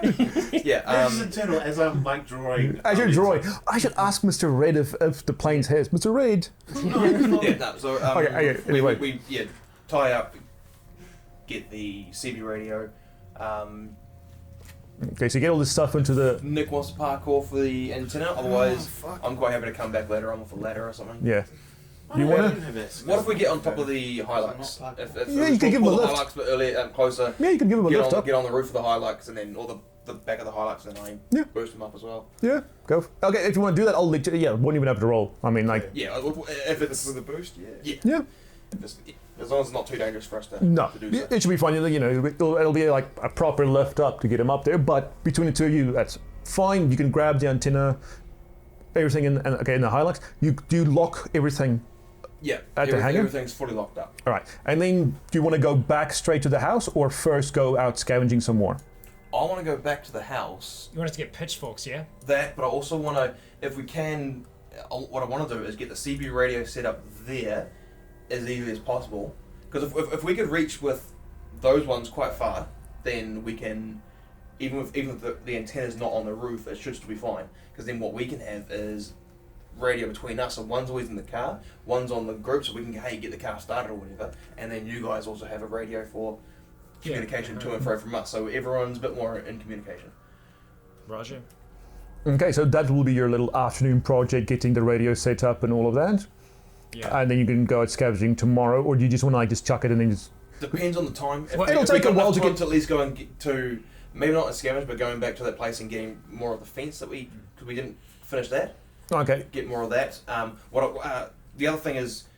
Yeah. This is internal as I'm like drawing. As you're drawing, I should ask Mr. Red if the plane's his. Mr. Red. Yeah, no, so Okay, anyway. we tie up, get the CB radio. Okay, so you get all this stuff into the... Nick wants to parkour for the antenna, otherwise I'm quite happy to come back later on with a ladder or something. Yeah. You want to... What if we get on top of the Hilux? If Yeah, you can give him a the lift. Hilux, but earlier, closer. Yeah, you can give him a lift up. Get on the roof of the Hilux, and then, or the back of the Hilux, and then I boost them up as well. Yeah, go. Okay, if you want to do that, I'll let you... Yeah, won't even have to roll. I mean, like... Yeah, if it's With a boost, yeah. Yeah. As long as it's not too dangerous for us to No, do so. it should be fine. You know, it'll be like a proper lift up to get him up there. But between the two of you, that's fine. You can grab the antenna, everything in the Hilux. You lock everything. Yeah, At the hangar? everything's fully locked up. All right, and then do you want to go back straight to the house, or first go out scavenging some more? I want to go back to the house. You want us to get pitchforks, yeah? That, but I also want to, if we can, what I want to do is get the CB radio set up there as easily as possible. Because if we could reach with those ones quite far, then we can, even if the antenna's not on the roof, it should still be fine. Because then what we can have is radio between us, so one's always in the car, one's on the group, so we can get the car started or whatever, and then you guys also have a radio for communication to and fro from us, so everyone's a bit more in communication. Roger. Okay, so that will be your little afternoon project, getting the radio set up and all of that. Yeah. And then you can go out scavenging tomorrow, or do you just want to like just chuck it and then just... Depends on the time. It'll take a while to get to at least go and get to, maybe not a scavenge, but going back to that place and getting more of the fence that because we didn't finish that. Okay. Get more of that. The other thing is,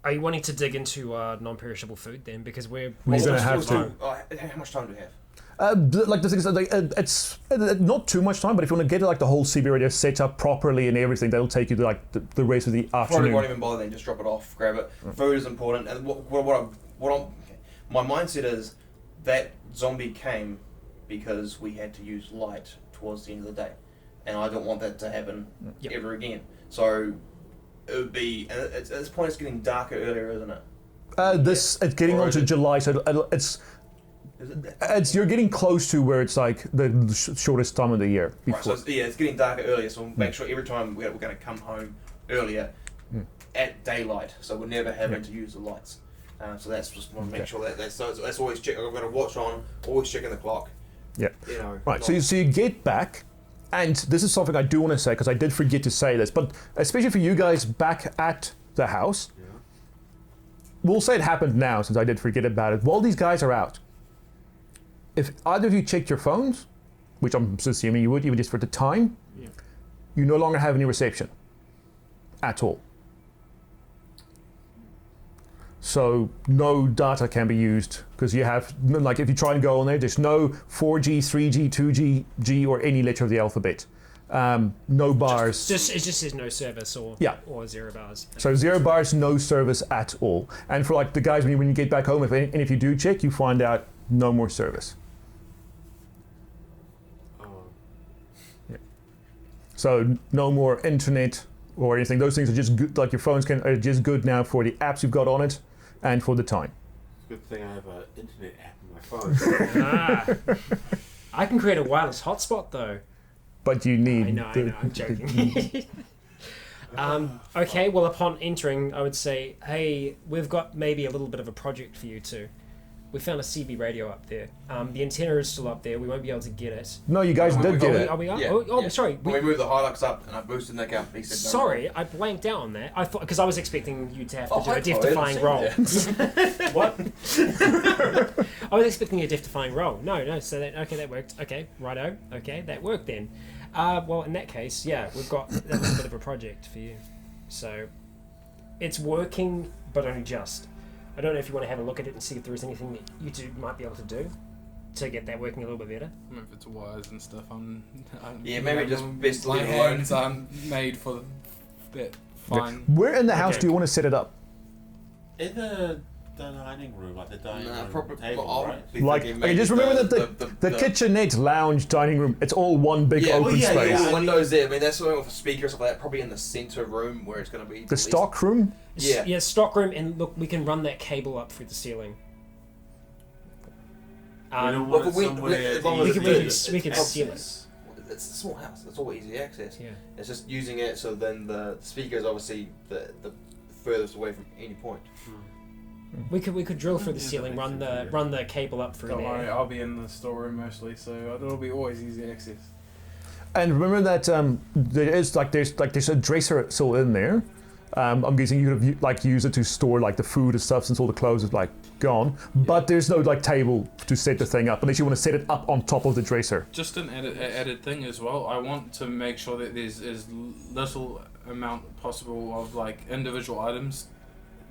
Are you wanting to dig into non-perishable food then? Because we're We're gonna have to. How much time do we have? Like the thing is, like, it's not too much time, but if you want to get like the whole CB radio set up properly and everything, that'll take you to like the rest of the Probably afternoon. won't even bother then. Just drop it off, grab it. Food is important, and my mindset is that zombie came because we had to use light towards the end of the day, and I don't want that to happen ever again. So it would be at this point it's getting darker earlier, isn't it? It's getting on to July, so you're getting close to where it's like the shortest time of the year. Right, so it's getting darker earlier, so we'll make sure every time we're going to come home earlier at daylight, so we're never having to use the lights. So that's just want to make sure that's always check. I've got a watch on, always checking the clock. Yeah. You know. Right. So you get back, and this is something I do want to say because I did forget to say this, but especially for you guys back at the house, we'll say it happened now since I did forget about it. While these guys are out, if either of you checked your phones, which I'm assuming you would, even just for the time, you no longer have any reception at all. So no data can be used because you have, like if you try and go on there, there's no 4G, 3G, 2G, G or any letter of the alphabet. No bars. It just says no service or 0 bars. So 0 bars, no service at all. And for like the guys, when you get back home, if you do check, you find out no more service. So no more internet or anything. Those things are just good. Like your phones are just good now for the apps you've got on it and for the time. Good thing I have an internet app on my phone. I can create a wireless hotspot though. But you need. I know. I'm joking. Okay. Well, upon entering, I would say, hey, we've got maybe a little bit of a project for you two. We found a CB radio up there. The antenna is still up there. We won't be able to get it. No, you guys did get it. Are we up? Yeah. Sorry. When we moved the Hilux up and I boosted Nick up, he said no. Sorry, I blanked out on that. I thought because I was expecting you to have to do a death-defying roll. What? I was expecting a death-defying roll. No. So that worked. Okay, righto. Okay, that worked then. Well, in that case, we've got a little bit of a project for you. So it's working, but only just. I don't know if you want to have a look at it and see if there is anything that you two might be able to do to get that working a little bit better. If it's wires and stuff, maybe just best to my leave it alone. hands aren't made for that fine. Where in the house do you want to set it up? In the dining room, like the dining Nah, room probably. table, I'll right? be Like, thinking okay, just maybe remember that the kitchenette, lounge, dining room, it's all one big open space. Yeah, windows there. I mean, that's something with a speaker or stuff like that. Probably in the center room where it's going to be. The stock room? Yeah. Yeah, stock room, and look, we can run that cable up through the ceiling. We don't Well, want it we- somewhere as long we as can it's seal it. It's a small house. It's all easy access. Yeah. It's just using it so then the speaker is obviously the furthest away from any point. We could drill through the Yeah, ceiling, that makes sense, yeah. run the cable up through Don't worry, there. I'll be in the storeroom mostly, so it'll be always easy access. And remember that there's a dresser still in there. I'm guessing you could have use it to store like the food and stuff since all the clothes is like gone. But there's no like table to set the thing up unless you want to set it up on top of the dresser. Just an added thing as well. I want to make sure that there's as little amount possible of like individual items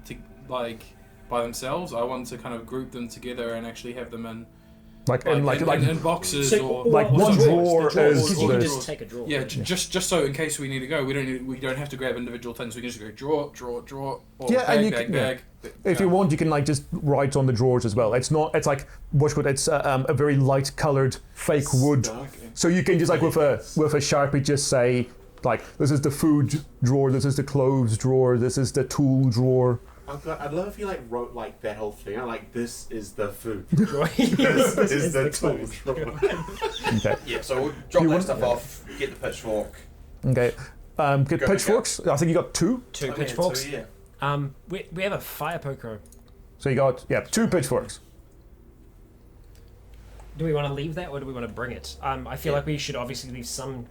to like by themselves. I want to kind of group them together and actually have them in in boxes or like one drawer is because you can this. just take a drawer. yeah, just so in case we need to go, we don't have to grab individual things. We can just go drawer, or Yeah, bag, and you bag, can- bag. If you want, you can like just write on the drawers as well. It's not. It's like it's a very light coloured fake wood. Dark. So you can just like with a Sharpie just say like this is the food drawer, this is the clothes drawer, this is the tool drawer. Oh God, I'd love if you like wrote like that whole thing. Like this is the food. Drawer. This is the clothes. tools. Okay. Yeah, so we'll drop You that want- stuff off, get the pitchfork. Okay. Get Go, pitchforks. I think you got two. Two Oh, yeah, pitchforks. two, yeah. We have a fire poker. So you got two pitchforks. Do we want to leave that, or do we want to bring it? I feel Yeah. like we should obviously leave some.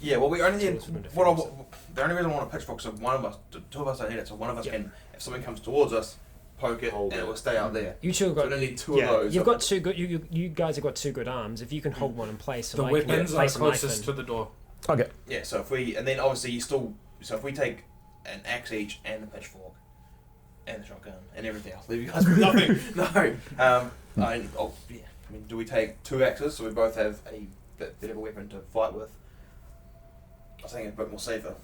Yeah, well, we only need. Tools for them to What I, fix the only reason I want a pitchfork is so one of us, two of us don't need it, so one of us Yeah. can, if something comes towards us, poke it, Hold and it. it will stay out there. You two have So got. we don't need two yeah, of those. you've got two good. You guys have got two good arms. If you can hold one in place, The and I can weapons are place a knife closest in. to the door. Okay. Yeah, so if we, and then obviously you still, so if we take an axe each and the pitchfork, and the shotgun, and everything else, leave you guys with nothing. No. I mean, do we take two axes so we both have a bit of a weapon to fight with? I think it's a bit more safer.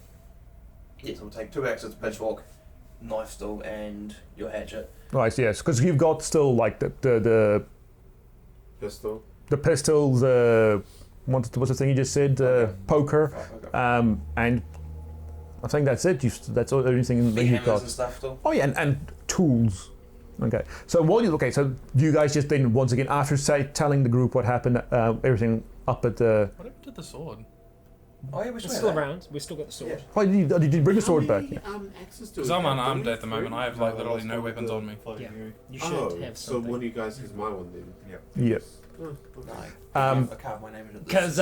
Yeah, so we'll take two axes, pitchfork, knife still, and your hatchet. Right. Yes, because you've got still like the Pistol. pistol, what's the thing you just said? Poker. Okay. And I think that's it. That's all everything that Big you've hammers got. and stuff still. Oh yeah, and tools. Okay. So so you guys just then once again after telling the group what happened, everything up at the. What happened to the sword? Oh yeah, we It's should still have that. around. We've still got the sword. Yeah. Why did you bring the sword How back? many, axes do Because we I'm have? unarmed Only at the moment. three? I have like literally no weapons on me. Yeah. You should have So something. one of you guys is my one then. Yeah. Oh, okay. No, Um, I carved my name into this. Because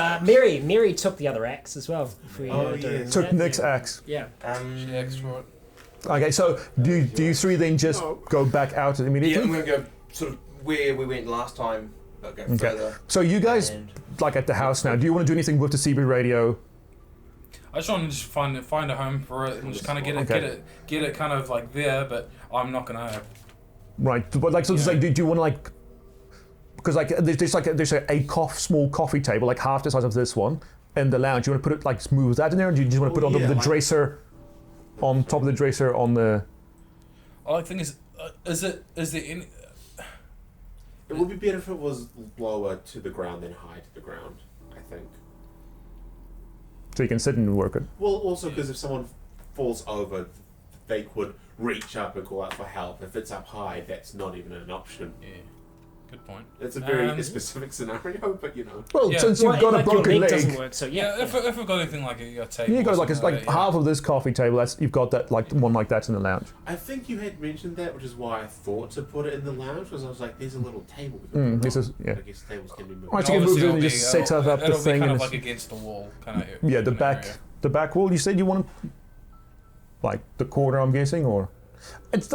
Mary took the other axe as well. If we, Oh, don't yeah. remember Took that. Nick's axe. Yeah. She asked for it. Okay. So do you three then just No. go back out Yeah, immediately? I'm gonna go sort of where we went last time, but go Okay. further. So you guys And like at the house now. Do you want to do anything with the CB radio? I just want to just find a home for it and just kind of Okay. get it kind of like there, but I'm not gonna. Right, but like, so just Yeah. like, do you want to like, because like, there's a small coffee table, like half the size of this one, in the lounge. You want to put it like move that in there, or do you just want to put it on top of the like- dresser, on top of the dresser on the? All I think is there any? It would be better if it was lower to the ground than high to the ground, I think. So you can sit and work it. Well, also because if someone falls over, they could reach up and call out for help. If it's up high, that's not even an option. Yeah, good point. It's a very Um, specific scenario, but you know. Well, Yeah. since you've Well, got a like your broken leg doesn't leg, work, so Yeah, yeah. if we've got anything like a table, you got or like something like that, half of this coffee table. That's you've got that like one like that in the lounge. I think you had mentioned that, which is why I thought to put it in the lounge, because I was like, there's a little table. We can put This it is on. yeah. I guess tables can be moved. Right, so you can move Obviously it and it'll just be- set up the it'll be thing kind and of it's- like against the wall, kind of. Yeah, the back wall. You said you want to, like the corner. I'm guessing, or it's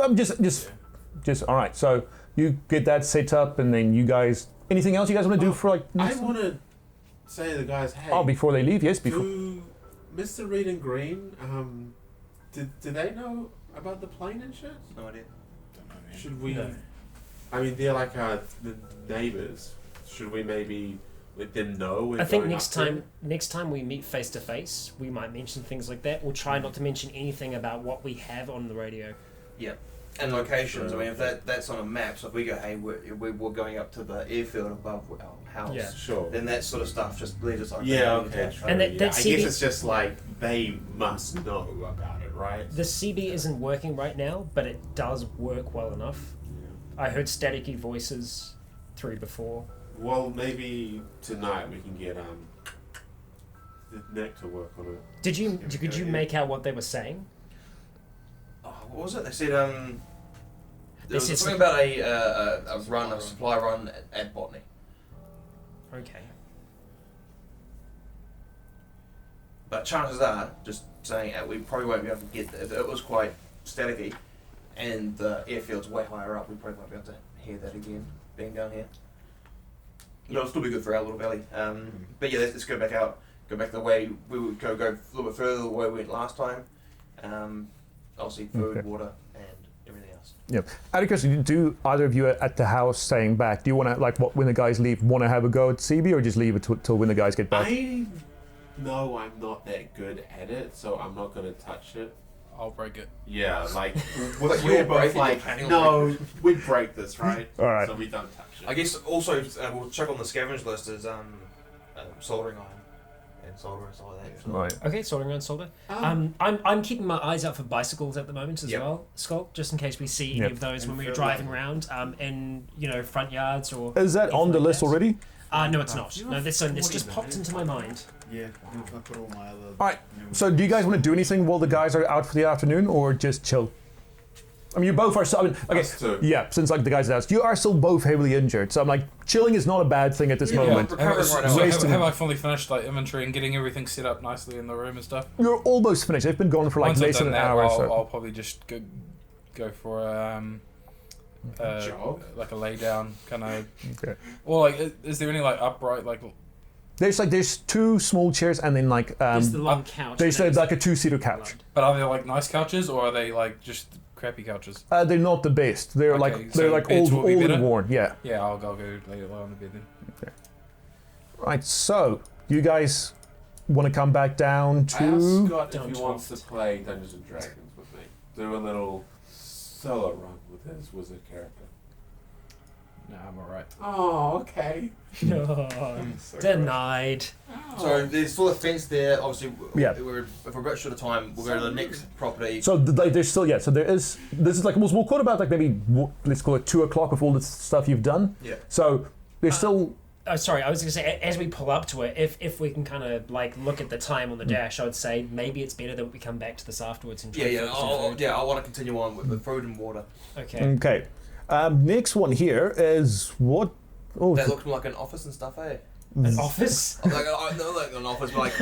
just all right. So you get that set up, and then you guys. Anything else you guys want to do for like? I next time? want to say to the guys, hey, Oh, before they leave, yes, before. do Mr. Reed and Green, do they know about the plane and shit? no idea. Should we? No. I mean, they're like the neighbors. Should we maybe let them know? We're I think going next up there? time we meet face to face, we might mention things like that. We'll try not to mention anything about what we have on the radio. Yeah. And locations. I mean, if that's on a map, so if we go, hey, we're going up to the airfield above our house, Yeah. Sure. then that sort of stuff just leads us like. Yeah, okay. And that I CB guess it's just like they must know about it, right? The CB isn't working right now, but it does work well enough. I heard staticky voices through before. Well, maybe tonight we can get Nick to work on it. Could you make out what they were saying? Oh, what was it? They said there This was is something about a supply run at Botany. Okay. But chances are, just saying it, we probably won't be able to get there. If it was quite staticky, and the airfield's way higher up, we probably won't be able to hear that again, being down here. But it'll still be good for our little valley. But yeah, let's go back out. Go back the way we would go a little bit further the way we went last time. Obviously food, water, and everything else. Yeah. Out of curiosity, do either of you at the house staying back, do you want to, like, when the guys leave, want to have a go at CB, or just leave it till when the guys get back? I know I'm not that good at it, so I'm not going to touch it. I'll break it. Yeah, like, But we're you'll both break it, like, you're planning on no, we break this, right? All right. So we don't touch it. I guess also we'll check on the scavenge list as soldering iron and solder and stuff like that. So. Right. Okay, soldering on solder. I'm keeping my eyes out for bicycles at the moment as Yep. well, Skull, just in case we see any Yep. of those when And we're for driving like- around in front yards or. Is that on the anything like list that. already? No, it's not. No, this just popped into my mind. Yeah, I put all my other. Alright, so do you guys want to do anything while the guys are out for the afternoon, or just chill? I mean, you both are. I mean, okay, Us too. yeah. Since like the guys asked, you are still both heavily injured, so I'm like, chilling is not a bad thing at this Yeah, moment. recovering right now. So Wasting- have I fully finished like inventory and getting everything set up nicely in the room and stuff? You're almost finished. They've been gone for like Once I've less than done an that, hour. I'll, So I'll probably just go for Jog? like a lay down kind of. okay. Or like, is there any like upright like? There's two small chairs and then like There's the long couch. there's and then like a 2-seater couch. But are they like nice couches or are they like just crappy couches? They're not the best. They're Okay, like so old, beds will be old and better? worn. Yeah. Yeah, I'll go lay on the bed then. Right. So you guys want to come back down I asked to? Scott if Don't he wants to trust. play Dungeons and Dragons with me. Do a little solo run with his wizard character. Nah, I'm alright. Oh, okay. No, denied. So there's still a fence there. Obviously, Yeah. if we're a bit short of time, we'll go to the next property. So like, there's still so there is. This is like we'll call it about like maybe let's call it 2:00 with all the stuff you've done. Yeah. So there's still. Oh, sorry, I was going to say, as we pull up to it, if we can kind of like look at the time on the dash, I would say maybe it's better that we come back to this afterwards and try Yeah, to yeah. find some food. I want to continue on with food and water. Okay. Okay. Next one here is what? Oh, That looks more like an office and stuff, eh? An office? Like, not like an office, but like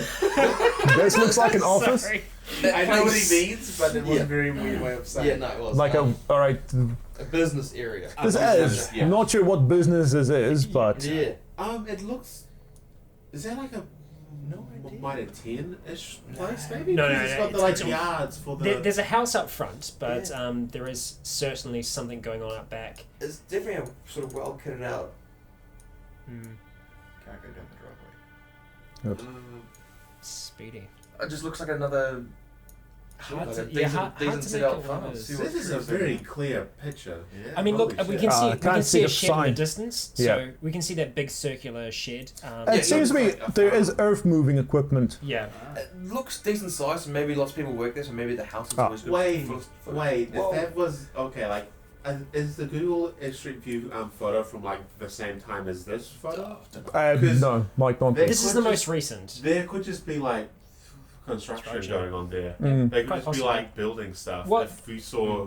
this looks like an office. Sorry. that I know what place- he means, but it was Yeah. a very weird way of saying Yeah, it. no, it was Like all right. a business area. This is Yeah. not sure what business this is, but Yeah. It looks. Is that like a No idea. might a 10-ish place maybe? No, no, 'Cause it's no, got the it's- like yards for the. There's a house up front, but there is certainly something going on out back. It's definitely a sort of well kitted out. Can't go down the driveway. Speedy. It just looks like another. Hard like to, a yeah, decent, hard decent to set make out it farmhouse. worse. This is a very clear picture. Yeah. I mean, look, Holy we shit. can see I we can't can see see a the shed in sign. the distance, so Yeah. we can see that big circular shed. it seems to me like a there is farm. earth moving equipment. Yeah. It looks decent size, and maybe lots of people work there, so maybe the house is always good. Wait, for- wait. Whoa. If that was okay, like, is the Google Street View photo from like the same time as this photo? 'Cause No, might not be. they- This is could the just- most recent. There could just be like construction going on there. Mm. They could Quite just possibly. be like building stuff. What- If we saw.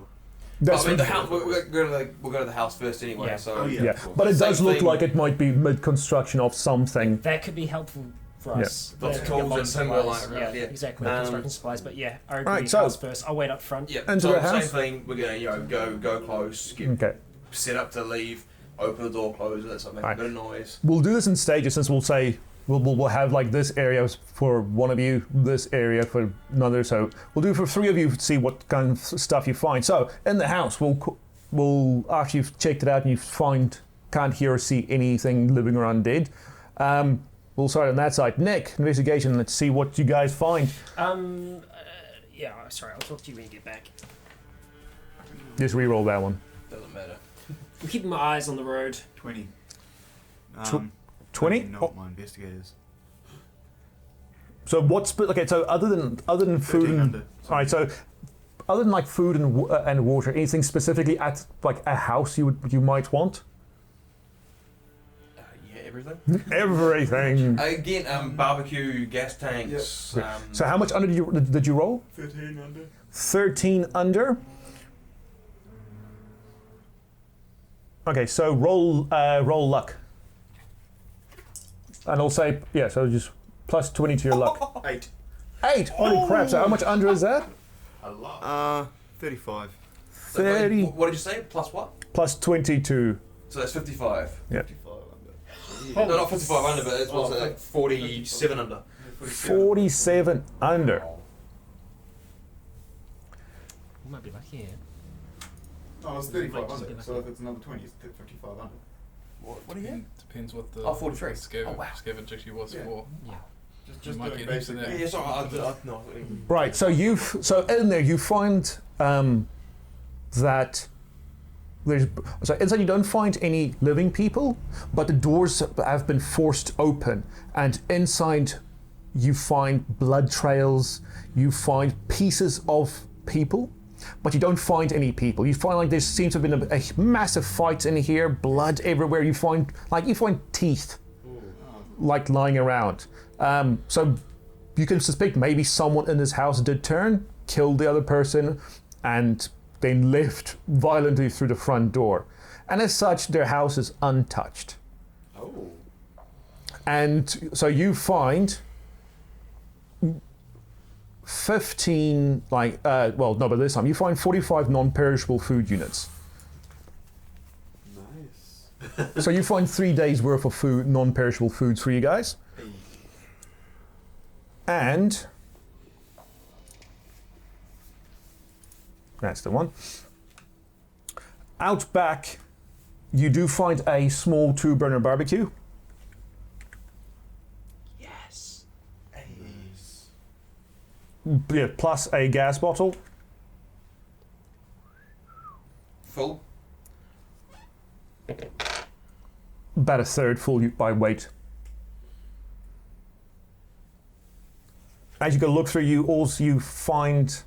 That's I mean, the house. We'll go to the house first anyway. Yeah. So Oh, yeah. yeah, of course. but it Same does look thing. like it might be mid-construction of something. That could be helpful for Yeah. us. Lots That of could be tools lots and of timber supplies. lying around, yeah. Exactly. Um, Construction supplies, but yeah, I agree. Alright, so- House first. I'll wait up front. yeah. Into so the house? same thing. We're gonna go close. Get Okay. set up to leave. Open the door, close it. So make Right. a bit of noise. We'll do this in stages since we'll say we'll have like this area for one of you, this area for another. So we'll do for three of you, see what kind of stuff you find. So in the house, we'll after you've checked it out and you can't hear or see anything living or undead. We'll start on that side. Nick, investigation. Let's see what you guys find. Yeah. Sorry, I'll talk to you when you get back. Just re-roll that one. Doesn't matter. I'm keeping my eyes on the road. 20. 20? Not my investigators. So what's okay? So other than food 13 and under. all right, so other than like food and water, anything specifically at like a house you might want? Yeah, everything. Everything. Again, barbecue, gas tanks. So how much under did you roll? 13 under. 13 under. Okay, so roll luck, and I'll say so just plus 20 to your luck. 8. 8. Holy crap! So how much under is that? A lot. 35. 30 What did you say? Plus what? plus 22. So that's 55. Yeah. 55 under. No, not 55 under, but it's like 47 under. 47 under. You might be lucky here. Oh, it's 35 under. So if it's another 20, it's 55 under. What do you get? Depends what the 43. scavenge actually was for. Yeah. Just might doing get into basic. that. Yeah, sorry, no. Right. So in there you find that there's inside you don't find any living people, but the doors have been forced open, and inside you find blood trails. You find pieces of people. But you don't find any people. You find like there seems to have been a massive fight in here, blood everywhere. You find teeth, like lying around. So you can suspect maybe someone in this house did turn, killed the other person, and then left violently through the front door. And as such, their house is untouched. Oh. And so you find 15, but this time you find 45 non-perishable food units. Nice. So you find 3 days worth of food, non-perishable foods for you guys. And that's the one. Out back, you do find a small 2-burner barbecue. Yes. Yeah, plus a gas bottle. Full. About a third full by weight. As you go look through, you find.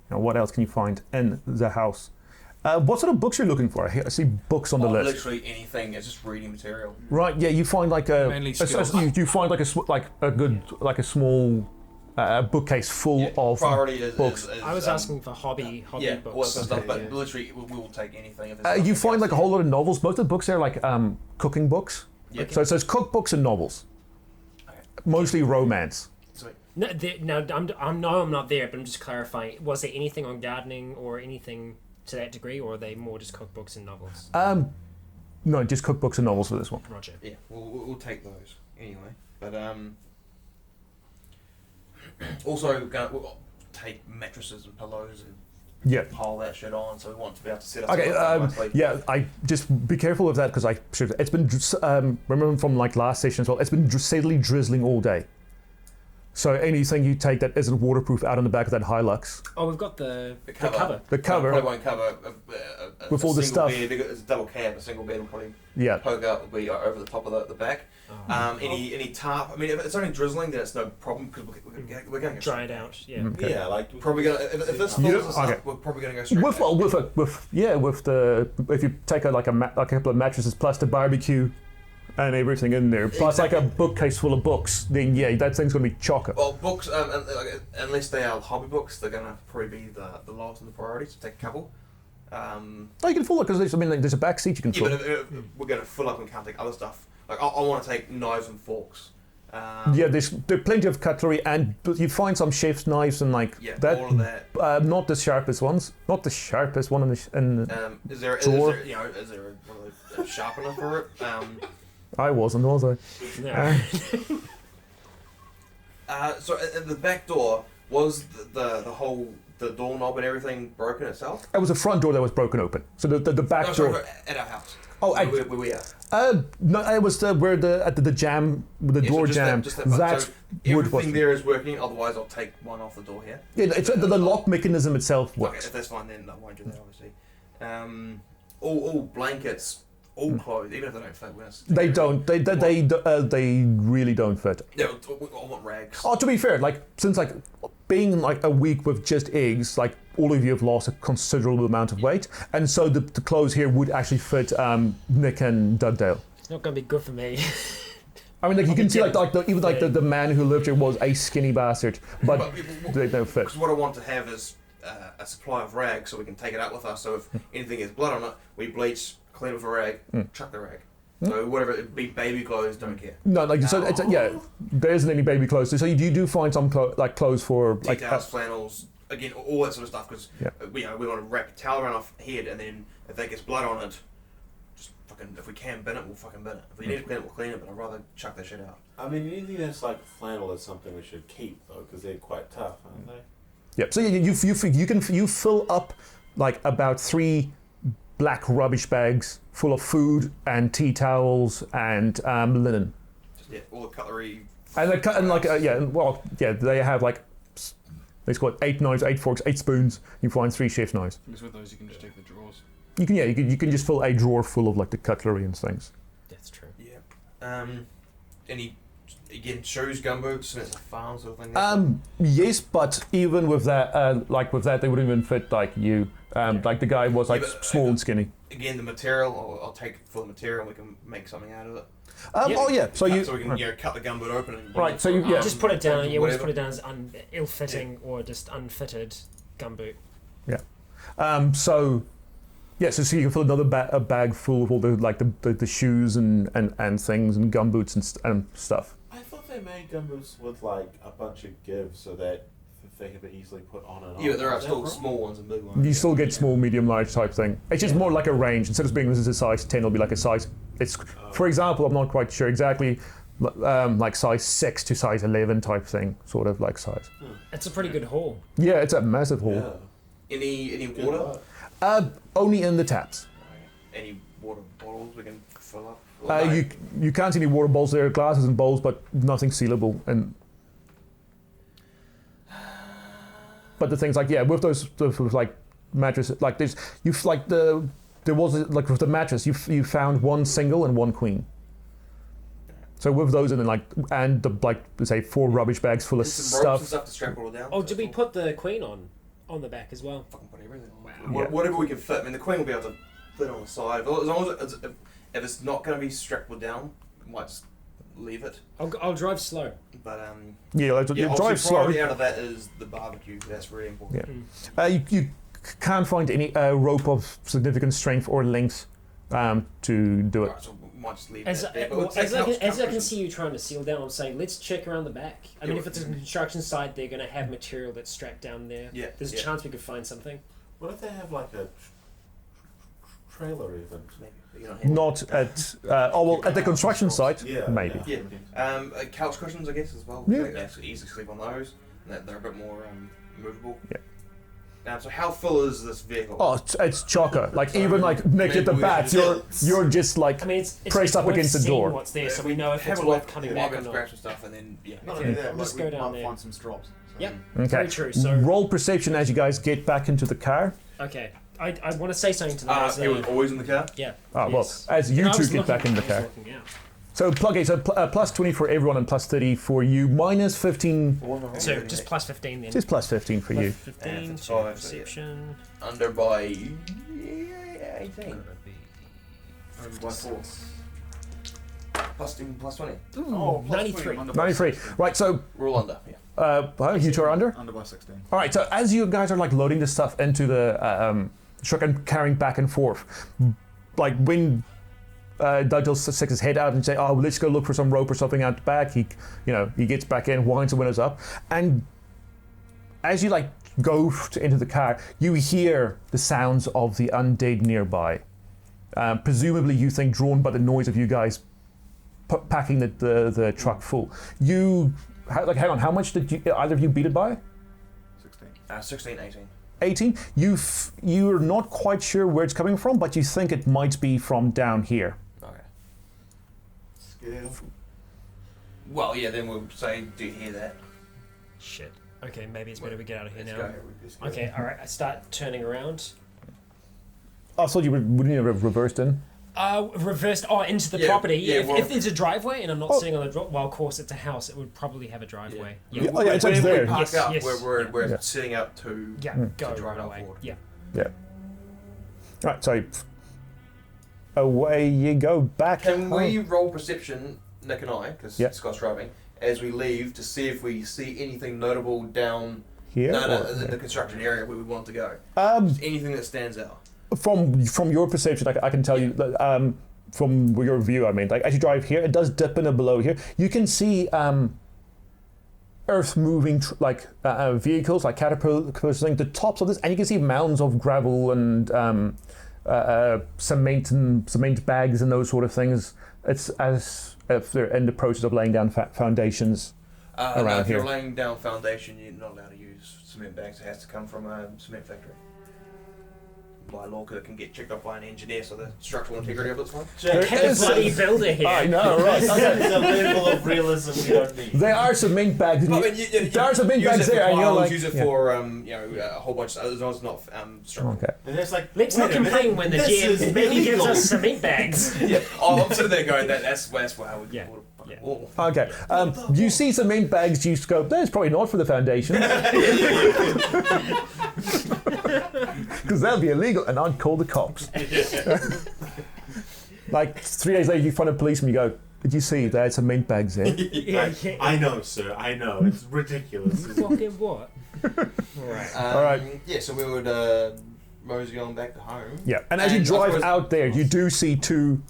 What else can you find in the house? What sort of books you're looking for? I see books on the list. Literally anything. It's just reading material. Right. Yeah. You find like Mainly skills. you find like a small bookcase full of Priority is books. I was asking for hobby all that books. sort of stuff, but literally we will take anything. If there's You nothing find else like a whole lot of novels. Most of the books are like cooking books. Yeah. So it says cookbooks and novels. Mostly romance. Sweet. No, I'm not there, but I'm just clarifying. Was there anything on gardening or anything to that degree, or are they more just cookbooks and novels? No, just cookbooks and novels for this one. Roger. Yeah, we'll take those anyway. But also we'll take mattresses and pillows and Yeah. pile that shit on. So we want to be able to set up. Okay. nicely. Yeah. I just be careful of that because it's been remember from like last session as well. It's been steadily drizzling all day. So anything you take that isn't waterproof out on the back of that Hilux. Oh, we've got the cover. cover. The cover. Probably won't cover With a all the single stuff. Bed, because it's a double cab. A single bed will probably Yeah. poke out, will be over the top of the back. Oh. Any tarp. I mean, if it's only drizzling, then it's no problem because we're going to Dry it out. Yeah. Okay. Yeah, like Probably gonna if this You falls don't- us okay. up, we're probably gonna go straight. With if you take like a couple of mattresses plus the barbecue and everything in there, plus like a bookcase full of books, then yeah, that thing's gonna be chocker. Well, books, unless they are hobby books, they're gonna probably be the lowest in the priority. So take a couple. Oh, you can fill it because there's a back seat you can Yeah, fill. but if we're gonna fill up and can't take other stuff. Like I want to take knives and forks. Yeah, there's plenty of cutlery, but you find some chef's knives and like Yeah, that. all of that. Not the sharpest ones. Not the sharpest one in Is there drawer. one of those sharpener for it? I wasn't, was I? Yeah. So at the back door was the whole the doorknob and everything broken itself? It was the front door that was broken open. So the back No, door. sorry, at our house. Oh, where we are. No, it was where the jam, the door jam. That wood was. Everything there is working. Otherwise, I'll take one off the door here. Yeah, it's the lock mechanism itself Okay, works. if that's fine, then I won't do that. Obviously, all blankets, all clothes, even if they don't fit. They don't. They really don't fit. Yeah, I want rags. Oh, to be fair, like since like being like a week with just eggs, like all of you have lost a considerable amount of weight, and so the clothes here would actually fit Nick and Dugdale. It's not going to be good for me. I mean, like you can see, the man who lived here was a skinny bastard, but they don't fit. Because what I want to have is a supply of rags, so we can take it out with us. So if anything gets blood on it, we bleach, clean it with a rag, chuck the rag. So whatever it be, baby clothes, don't care. No, like so, it's there isn't any baby clothes. So you do find some clothes for like Details, flannels, again, all that sort of stuff. Because we want to wrap a towel around our head, and then if that gets blood on it, just fucking, if we can bin it, we'll fucking bin it. If we need to clean it, we'll clean it. But I'd rather chuck that shit out. I mean, anything that's like flannel is something we should keep though, because they're quite tough, aren't they? Yep. So you fill up like about 3 black rubbish bags full of food and tea towels and linen. Just, all the cutlery. And they have like they got 8 knives, 8 forks, 8 spoons. You find 3 chef's knives. Because with those you can just take the drawers. You can just fill a drawer full of like the cutlery and things. That's true. Yeah. Any shoes, gumboots, and it's a farm sort of thing. Yes, but even with that, they wouldn't even fit like you. Like the guy was like small and skinny. Again, the material, I'll take it for the material, and we can make something out of it. Oh yeah, so we can cut the gumboot open. And right, so you just put it down. Yeah, we'll just whatever. put it down as ill-fitting or just unfitted gumboot. Yeah. So you can fill another a bag full of all the shoes and things and gumboots and stuff. I thought they made gumboots with like a bunch of gives so that they can be easily put on and off. Yeah, but there are still small ones and big ones. You still get small, medium, large type thing. It's just more like a range. Instead of being this is a size 10, it'll be like a size. For example, I'm not quite sure exactly, like size 6 to size 11 type thing, sort of like size. It's a pretty good haul. Yeah, it's a massive haul. Yeah. Any water? Only in the taps. Any water bottles we can fill up? You can't see any water bowls there, glasses and bowls, but nothing sealable. But the things like with those like mattresses, like there was like with the mattress you found 1 single and 1 queen. So with those and then say 4 rubbish bags full of some ropes and stuff. to strap it all down. Oh, did we put the queen on the back as well? Fucking put everything on. Wow. Yeah. Whatever we can fit. I mean, the queen will be able to fit on the side. As long as if it's not going to be strapped down, we might just leave it. I'll drive slow. But Drive slow. priority out of that is the barbecue. That's really important. Yeah. You can't find any rope of significant strength or length to do it. Right, so we might just leave As that there. I can see you trying to seal down, I'm saying let's check around the back. I mean, if it's a construction site, they're going to have material that's strapped down there. Yeah, There's a chance we could find something. What if they have like a trailer even? Maybe. Not at at the construction site, Yeah, maybe. Yeah. Couch cushions, I guess, as well. Yeah. Like, that's easy to sleep on those. And they're a bit more movable. Yeah. So how full is this vehicle? Oh, it's chocker. Like even like Nick at the Maybe we back, should you're just like I mean, it's pressed up worth against the seeing door. what's there, so we know if have it's a worth look, coming walk back or and not. scratch and stuff, and then Not Okay, only that, let's like, go we down might there. find some straps. Yep. Okay. Very true. So Roll perception as you guys get back into the car. okay, I want to say something to them. as he was always in the car? yeah. Oh, yes. well, as you And I two was get back in the looking- I car. was looking out. So plus 20 for everyone and plus 30 for you, minus 15, So just plus 15 then. just plus 15 for Plus you. 15 And to 5, perception. Under by 18. By 4. Plus 20. Oh, plus 93. 20, under by 93. 16. Right, so We're all under, yeah. you two are under? Under by 16. All right, so as you guys are like loading the stuff into the truck and carrying back and forth, like when Doug sticks his head out and say, "Oh, well, let's go look for some rope or something out the back," he gets back in, winds the windows up, and as you like go into the car, you hear the sounds of the undead nearby. Presumably, you think drawn by the noise of you guys packing the truck full. Hang on, how much did either of you beat it by? 16. 16, 18. 18. You're not quite sure where it's coming from, but you think it might be from down here. Okay. Scale. Well, yeah, then we'll say, do you hear that? Shit. Okay, maybe it's better we get out of here Let's now. go. Okay, alright, I start turning around. I thought you wouldn't have reversed in. Reversed into the Yeah, property. yeah, if, well- if there's a driveway and I'm not sitting on the well, of course it's a house, it would probably have a driveway. Yeah, it's there. We park Yes, up. yes. We're Yeah. setting up to. Yeah, go to drive right it away. forward. Yeah. Yeah. Right, so away you go back. Can we home. roll perception, Nick and I, because Yeah. Scott's driving, as we leave to see if we see anything notable down Here? or- in the construction area where we want to go? Um, Anything that stands out? from your perception, I can tell you that, from your view, I mean, like as you drive here, it does dip in a below here. You can see earth-moving vehicles, like caterpillars, the tops of this, and you can see mounds of gravel and cement bags and those sort of things. It's as if they're in the process of laying down foundations. No, Around if you're here. laying down foundation, you're not allowed to use cement bags. It has to come from a cement factory. By law, because it can get checked off by an engineer, so the structural integrity of it's fine. Get a bloody builder here. I know, right? That's a level of realism we don't need. There are cement bags. I mean, There are some big use bags it for there, and you're piles, like, use it yeah. for a whole bunch. As long as it's not structural. Okay. And it's like, Let's wait not a minute, complain when the this is GM maybe gives illegal. us cement bags. Yeah, I'm sitting there going, that's why I would Yeah. fucking Yeah. wall. Okay. You see cement bags, you scope, that's probably not for the foundation. Because that'll be illegal, and I'd call the cops. Like 3 days later, you find a policeman, you go, did you see they had cement bags there? I know, sir. I know. It's ridiculous. Fucking what? Alright. Alright. Yeah, so we would mosey on back to home. Yeah, and as you And I drive suppose- out there, you do see two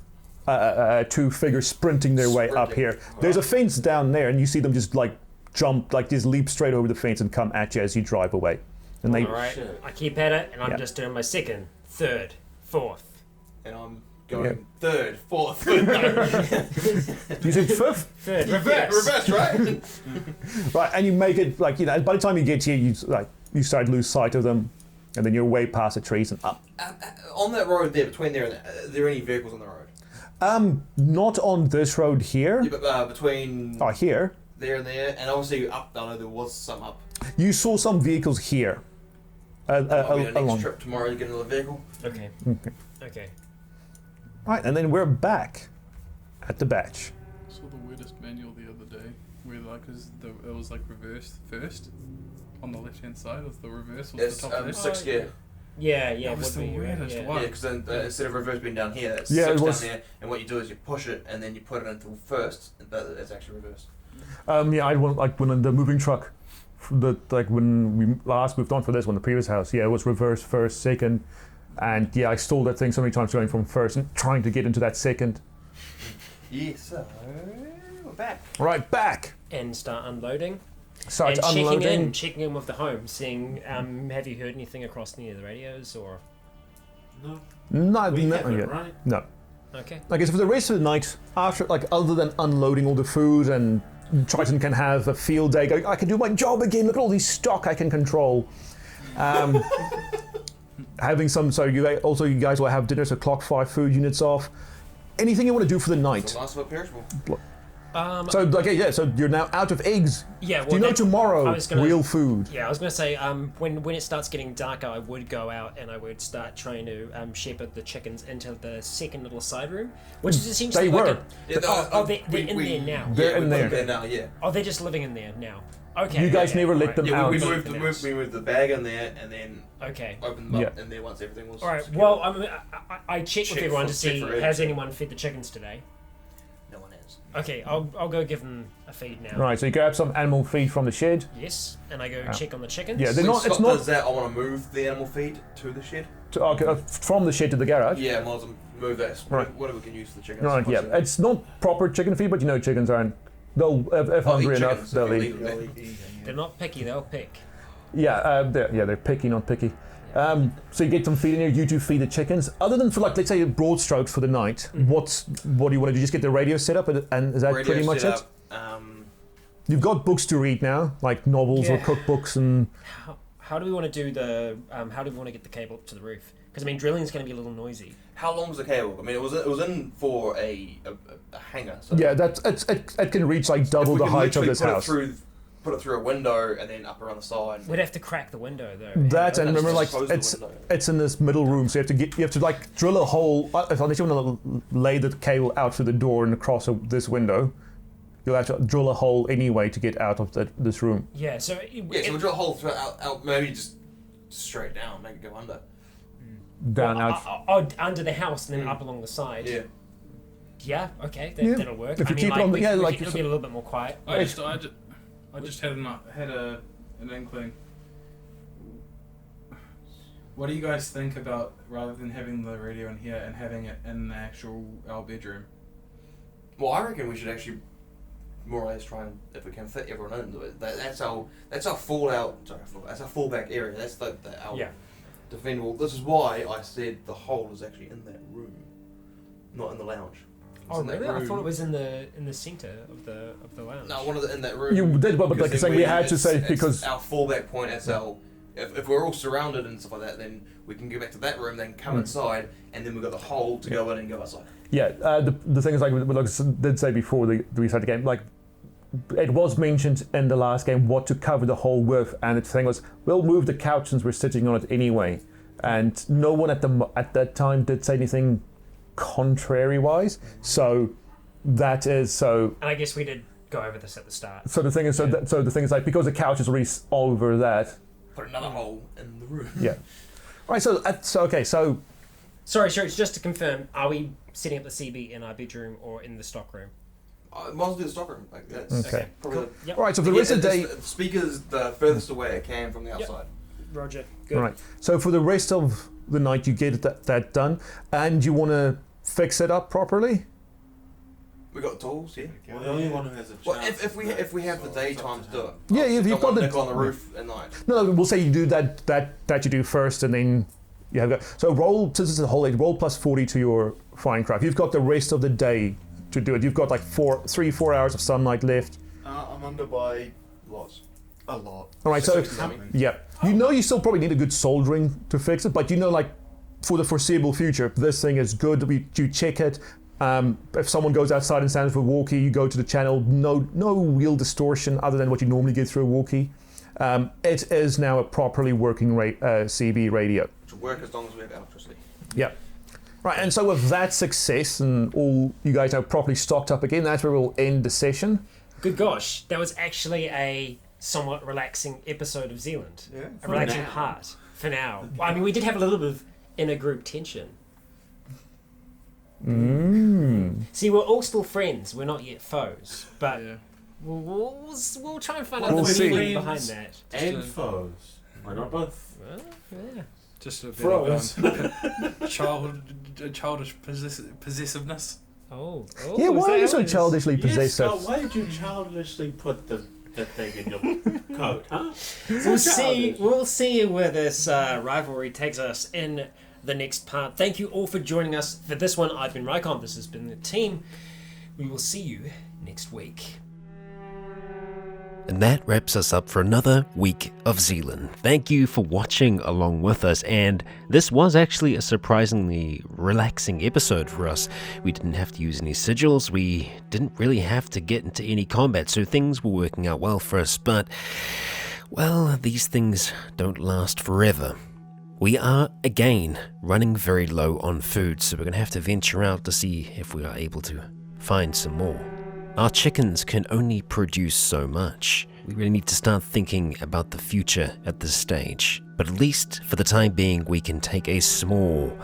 figures sprinting their way up Sprinting. here. There's a fence down there, and you see them just just leap straight over the fence and come at you as you drive away. And they, Alright, shit. I keep at it and I'm Yeah. just doing my second, third, fourth. And I'm going Yeah. third, fourth. you said fifth, Third, reverse, right? right? And you make it by the time you get here, you start to lose sight of them, and then you're way past the trees and up. On that road there, between there and are there any vehicles on the road? Not on this road here. Yeah, but between Oh, here. there and there, and obviously up. I know there was some up. You saw some vehicles here. Might be the next Along. trip tomorrow to get another vehicle. Okay. Okay. Right, and then we're back at the batch. Saw the weirdest manual the other day, where it was reversed first. On the left hand side was the reverse. Was It's the top left. 6 gear. Yeah, That was would the be, weirdest yeah. one. Yeah, because then instead of reverse being down here, it's Yeah, it 6 was- down there, and what you do is you push it and then you put it into first, and it's actually reversed. Yeah, I went when in the moving truck, when we last moved on for this one, the previous house. Yeah, it was reverse first, second, and yeah, I stole that thing so many times going from first and trying to get into that second. Yeah, so we're back. Right, back. And start unloading. Start and unloading. checking in with the home, seeing have you heard anything across any of the radios or No, No, we no, haven't, yeah. right? No. okay. I guess for the rest of the night, after other than unloading all the food and Triton can have a field day, go, I can do my job again. Look at all these stock I can control. Having some, so you guys will have dinner, so clock 5 food units off. Anything you want to do for the night? So last of it perishable. So so you're now out of eggs. Yeah. Do you know tomorrow? I was gonna- Real food. Yeah, I was going to say, when it starts getting darker, I would go out and I would start trying to shepherd the chickens into the second little side room, which is essentially They like were. Yeah, they're in there now. They're yeah, in we there. put them now, yeah. Oh, they're just living in there now. Okay. You guys okay, never let right. them Yeah, out. we Something moved else. the bag in there and then Okay. opened them up in there once everything was All right. secure. Well, I checked Check with everyone for- to check see for eggs. has anyone fed the chickens today. No one has. Okay, I'll go give them a feed now. Right, so you grab some animal feed from the shed. Yes, and I go check on the chickens. Yeah, they're When not. Scott It's not does that, I want to move the animal feed to the shed. from the shed to the garage. Yeah, I want to move that. Right. Whatever we can use for the chickens. Right, yeah. It's not proper chicken feed, but chickens aren't. They'll, if hungry enough, they'll eat. They're not picky. They'll pick. Yeah, they're picky, not picky. So you get some feed in here. You two feed the chickens. Other than for let's say broad strokes for the night, what do you want to do? Just get the radio set up, and is that Radio pretty much set it? up, You've got books to read now, like novels or Yeah. cookbooks, and how do we want to do the? How do we want to get the cable up to the roof? Because I mean, drilling is going to be a little noisy. How long was the cable? I mean, it was in for a hanger. So Yeah, it can reach like double the height of this house. Put it through a window and then up around the side. We'd have to crack the window though. That and remember, like Close the window. it's in this middle room, so you have to like drill a hole. Unless you want to lay the cable out through the door and across this window, you'll have to drill a hole anyway to get out of this room. Yeah. So So we drill a hole through out, maybe just straight down, make it go under. Down out. Under the house and then up along the side. Yeah. Yeah. Okay. Yeah. That'll work. If you I mean, keep it on, it'll be a little bit more quiet. I just had an inkling. What do you guys think about rather than having the radio in here and having it in our bedroom? Well, I reckon we should actually more or less try and, if we can, fit everyone into it. That's our fallout. Sorry, that's our fallback area. That's our defendable. This is why I said the hole is actually in that room, not in the lounge. Oh really? I thought it was in the centre of the lounge. No, one of in that room. You did, but like I saying, we had to say because our fallback point. That's our. If we're all surrounded and stuff like that, then we can go back to that room, then come inside, and then we've got the hole to go in and go outside. Yeah, the thing is, like I did say before we started the game, like it was mentioned in the last game what to cover the hole with, and the thing was, we'll move the couch since we're sitting on it anyway, and no one at that time did say anything contrary-wise, so that is so. And I guess we did go over this at the start. So the thing is, so the thing is, like because the couch is already over that. Put another hole in the room. Yeah. Right. So okay. So. Sorry, just to confirm, are we setting up the CB in our bedroom or in the stock room? Might as well do the stock room. Like that's Okay. Probably Cool. Yep. All right. So for the rest of the day, the speaker's the furthest away it can from the outside. Roger. Good. all right. So for the rest of the night, you get that done, and you want to fix it up properly. We got tools, yeah. Well, the only one who has a chance. Well, if we have the daytime to do it. Yeah, you've Don't got want the Nick on the roof at night. No, we'll say you do that you do first, and then you have so roll. Since it's a whole day, roll plus 40 to your Finecraft. You've got the rest of the day to do it. You've got like 4 hours of sunlight left. I'm under by lots. A lot. All right, so yeah, you still probably need a good soldering to fix it, but like for the foreseeable future, this thing is good. You check it. If someone goes outside and stands for a walkie, you go to the channel. No real distortion other than what you normally get through a walkie. It is now a properly working CB radio. Which will work as long as we have electricity. Yeah. Right, and so with that success and all you guys are properly stocked up again, that's where we'll end the session. Good gosh, that was actually a somewhat relaxing episode of Zealand. Yeah. A relaxing part for now. Well, I mean, we did have a little bit of inner group tension. See, we're all still friends. We're not yet foes, but we'll try and find out We'll the see. meaning behind that. And foes. Why not both? Well, yeah. Just a bit Froze. of childish possessiveness. Oh. Yeah, why are you so childish? childishly Yes, possessive? Scott, why did you childishly put the thing in your coat, huh? We'll see where this rivalry takes us in the next part. Thank you all for joining us for this one. I've been Rycon. This has been the team. We will see you next week. And that wraps us up for another week of Zealand. Thank you for watching along with us, and this was actually a surprisingly relaxing episode for us. We didn't have to use any sigils, we didn't really have to get into any combat, so things were working out well for us, but, well, these things don't last forever. We are, again, running very low on food, so we're going to have to venture out to see if we are able to find some more. Our chickens can only produce so much. We really need to start thinking about the future at this stage. But at least for the time being, we can take a small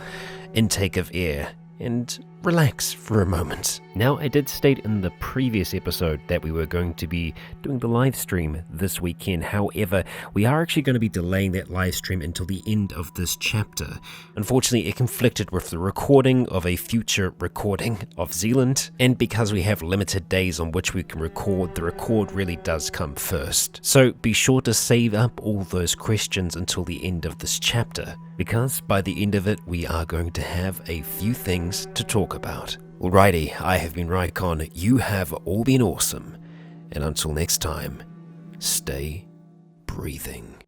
intake of air and relax for a moment. Now, I did state in the previous episode that we were going to be doing the live stream this weekend. However, we are actually going to be delaying that live stream until the end of this chapter. Unfortunately, it conflicted with the recording of a future recording of Zealand, and because we have limited days on which we can record, the record really does come first. So be sure to save up all those questions until the end of this chapter, because by the end of it, we are going to have a few things to talk about. Alrighty, I have been Rycon, you have all been awesome, and until next time, stay breathing.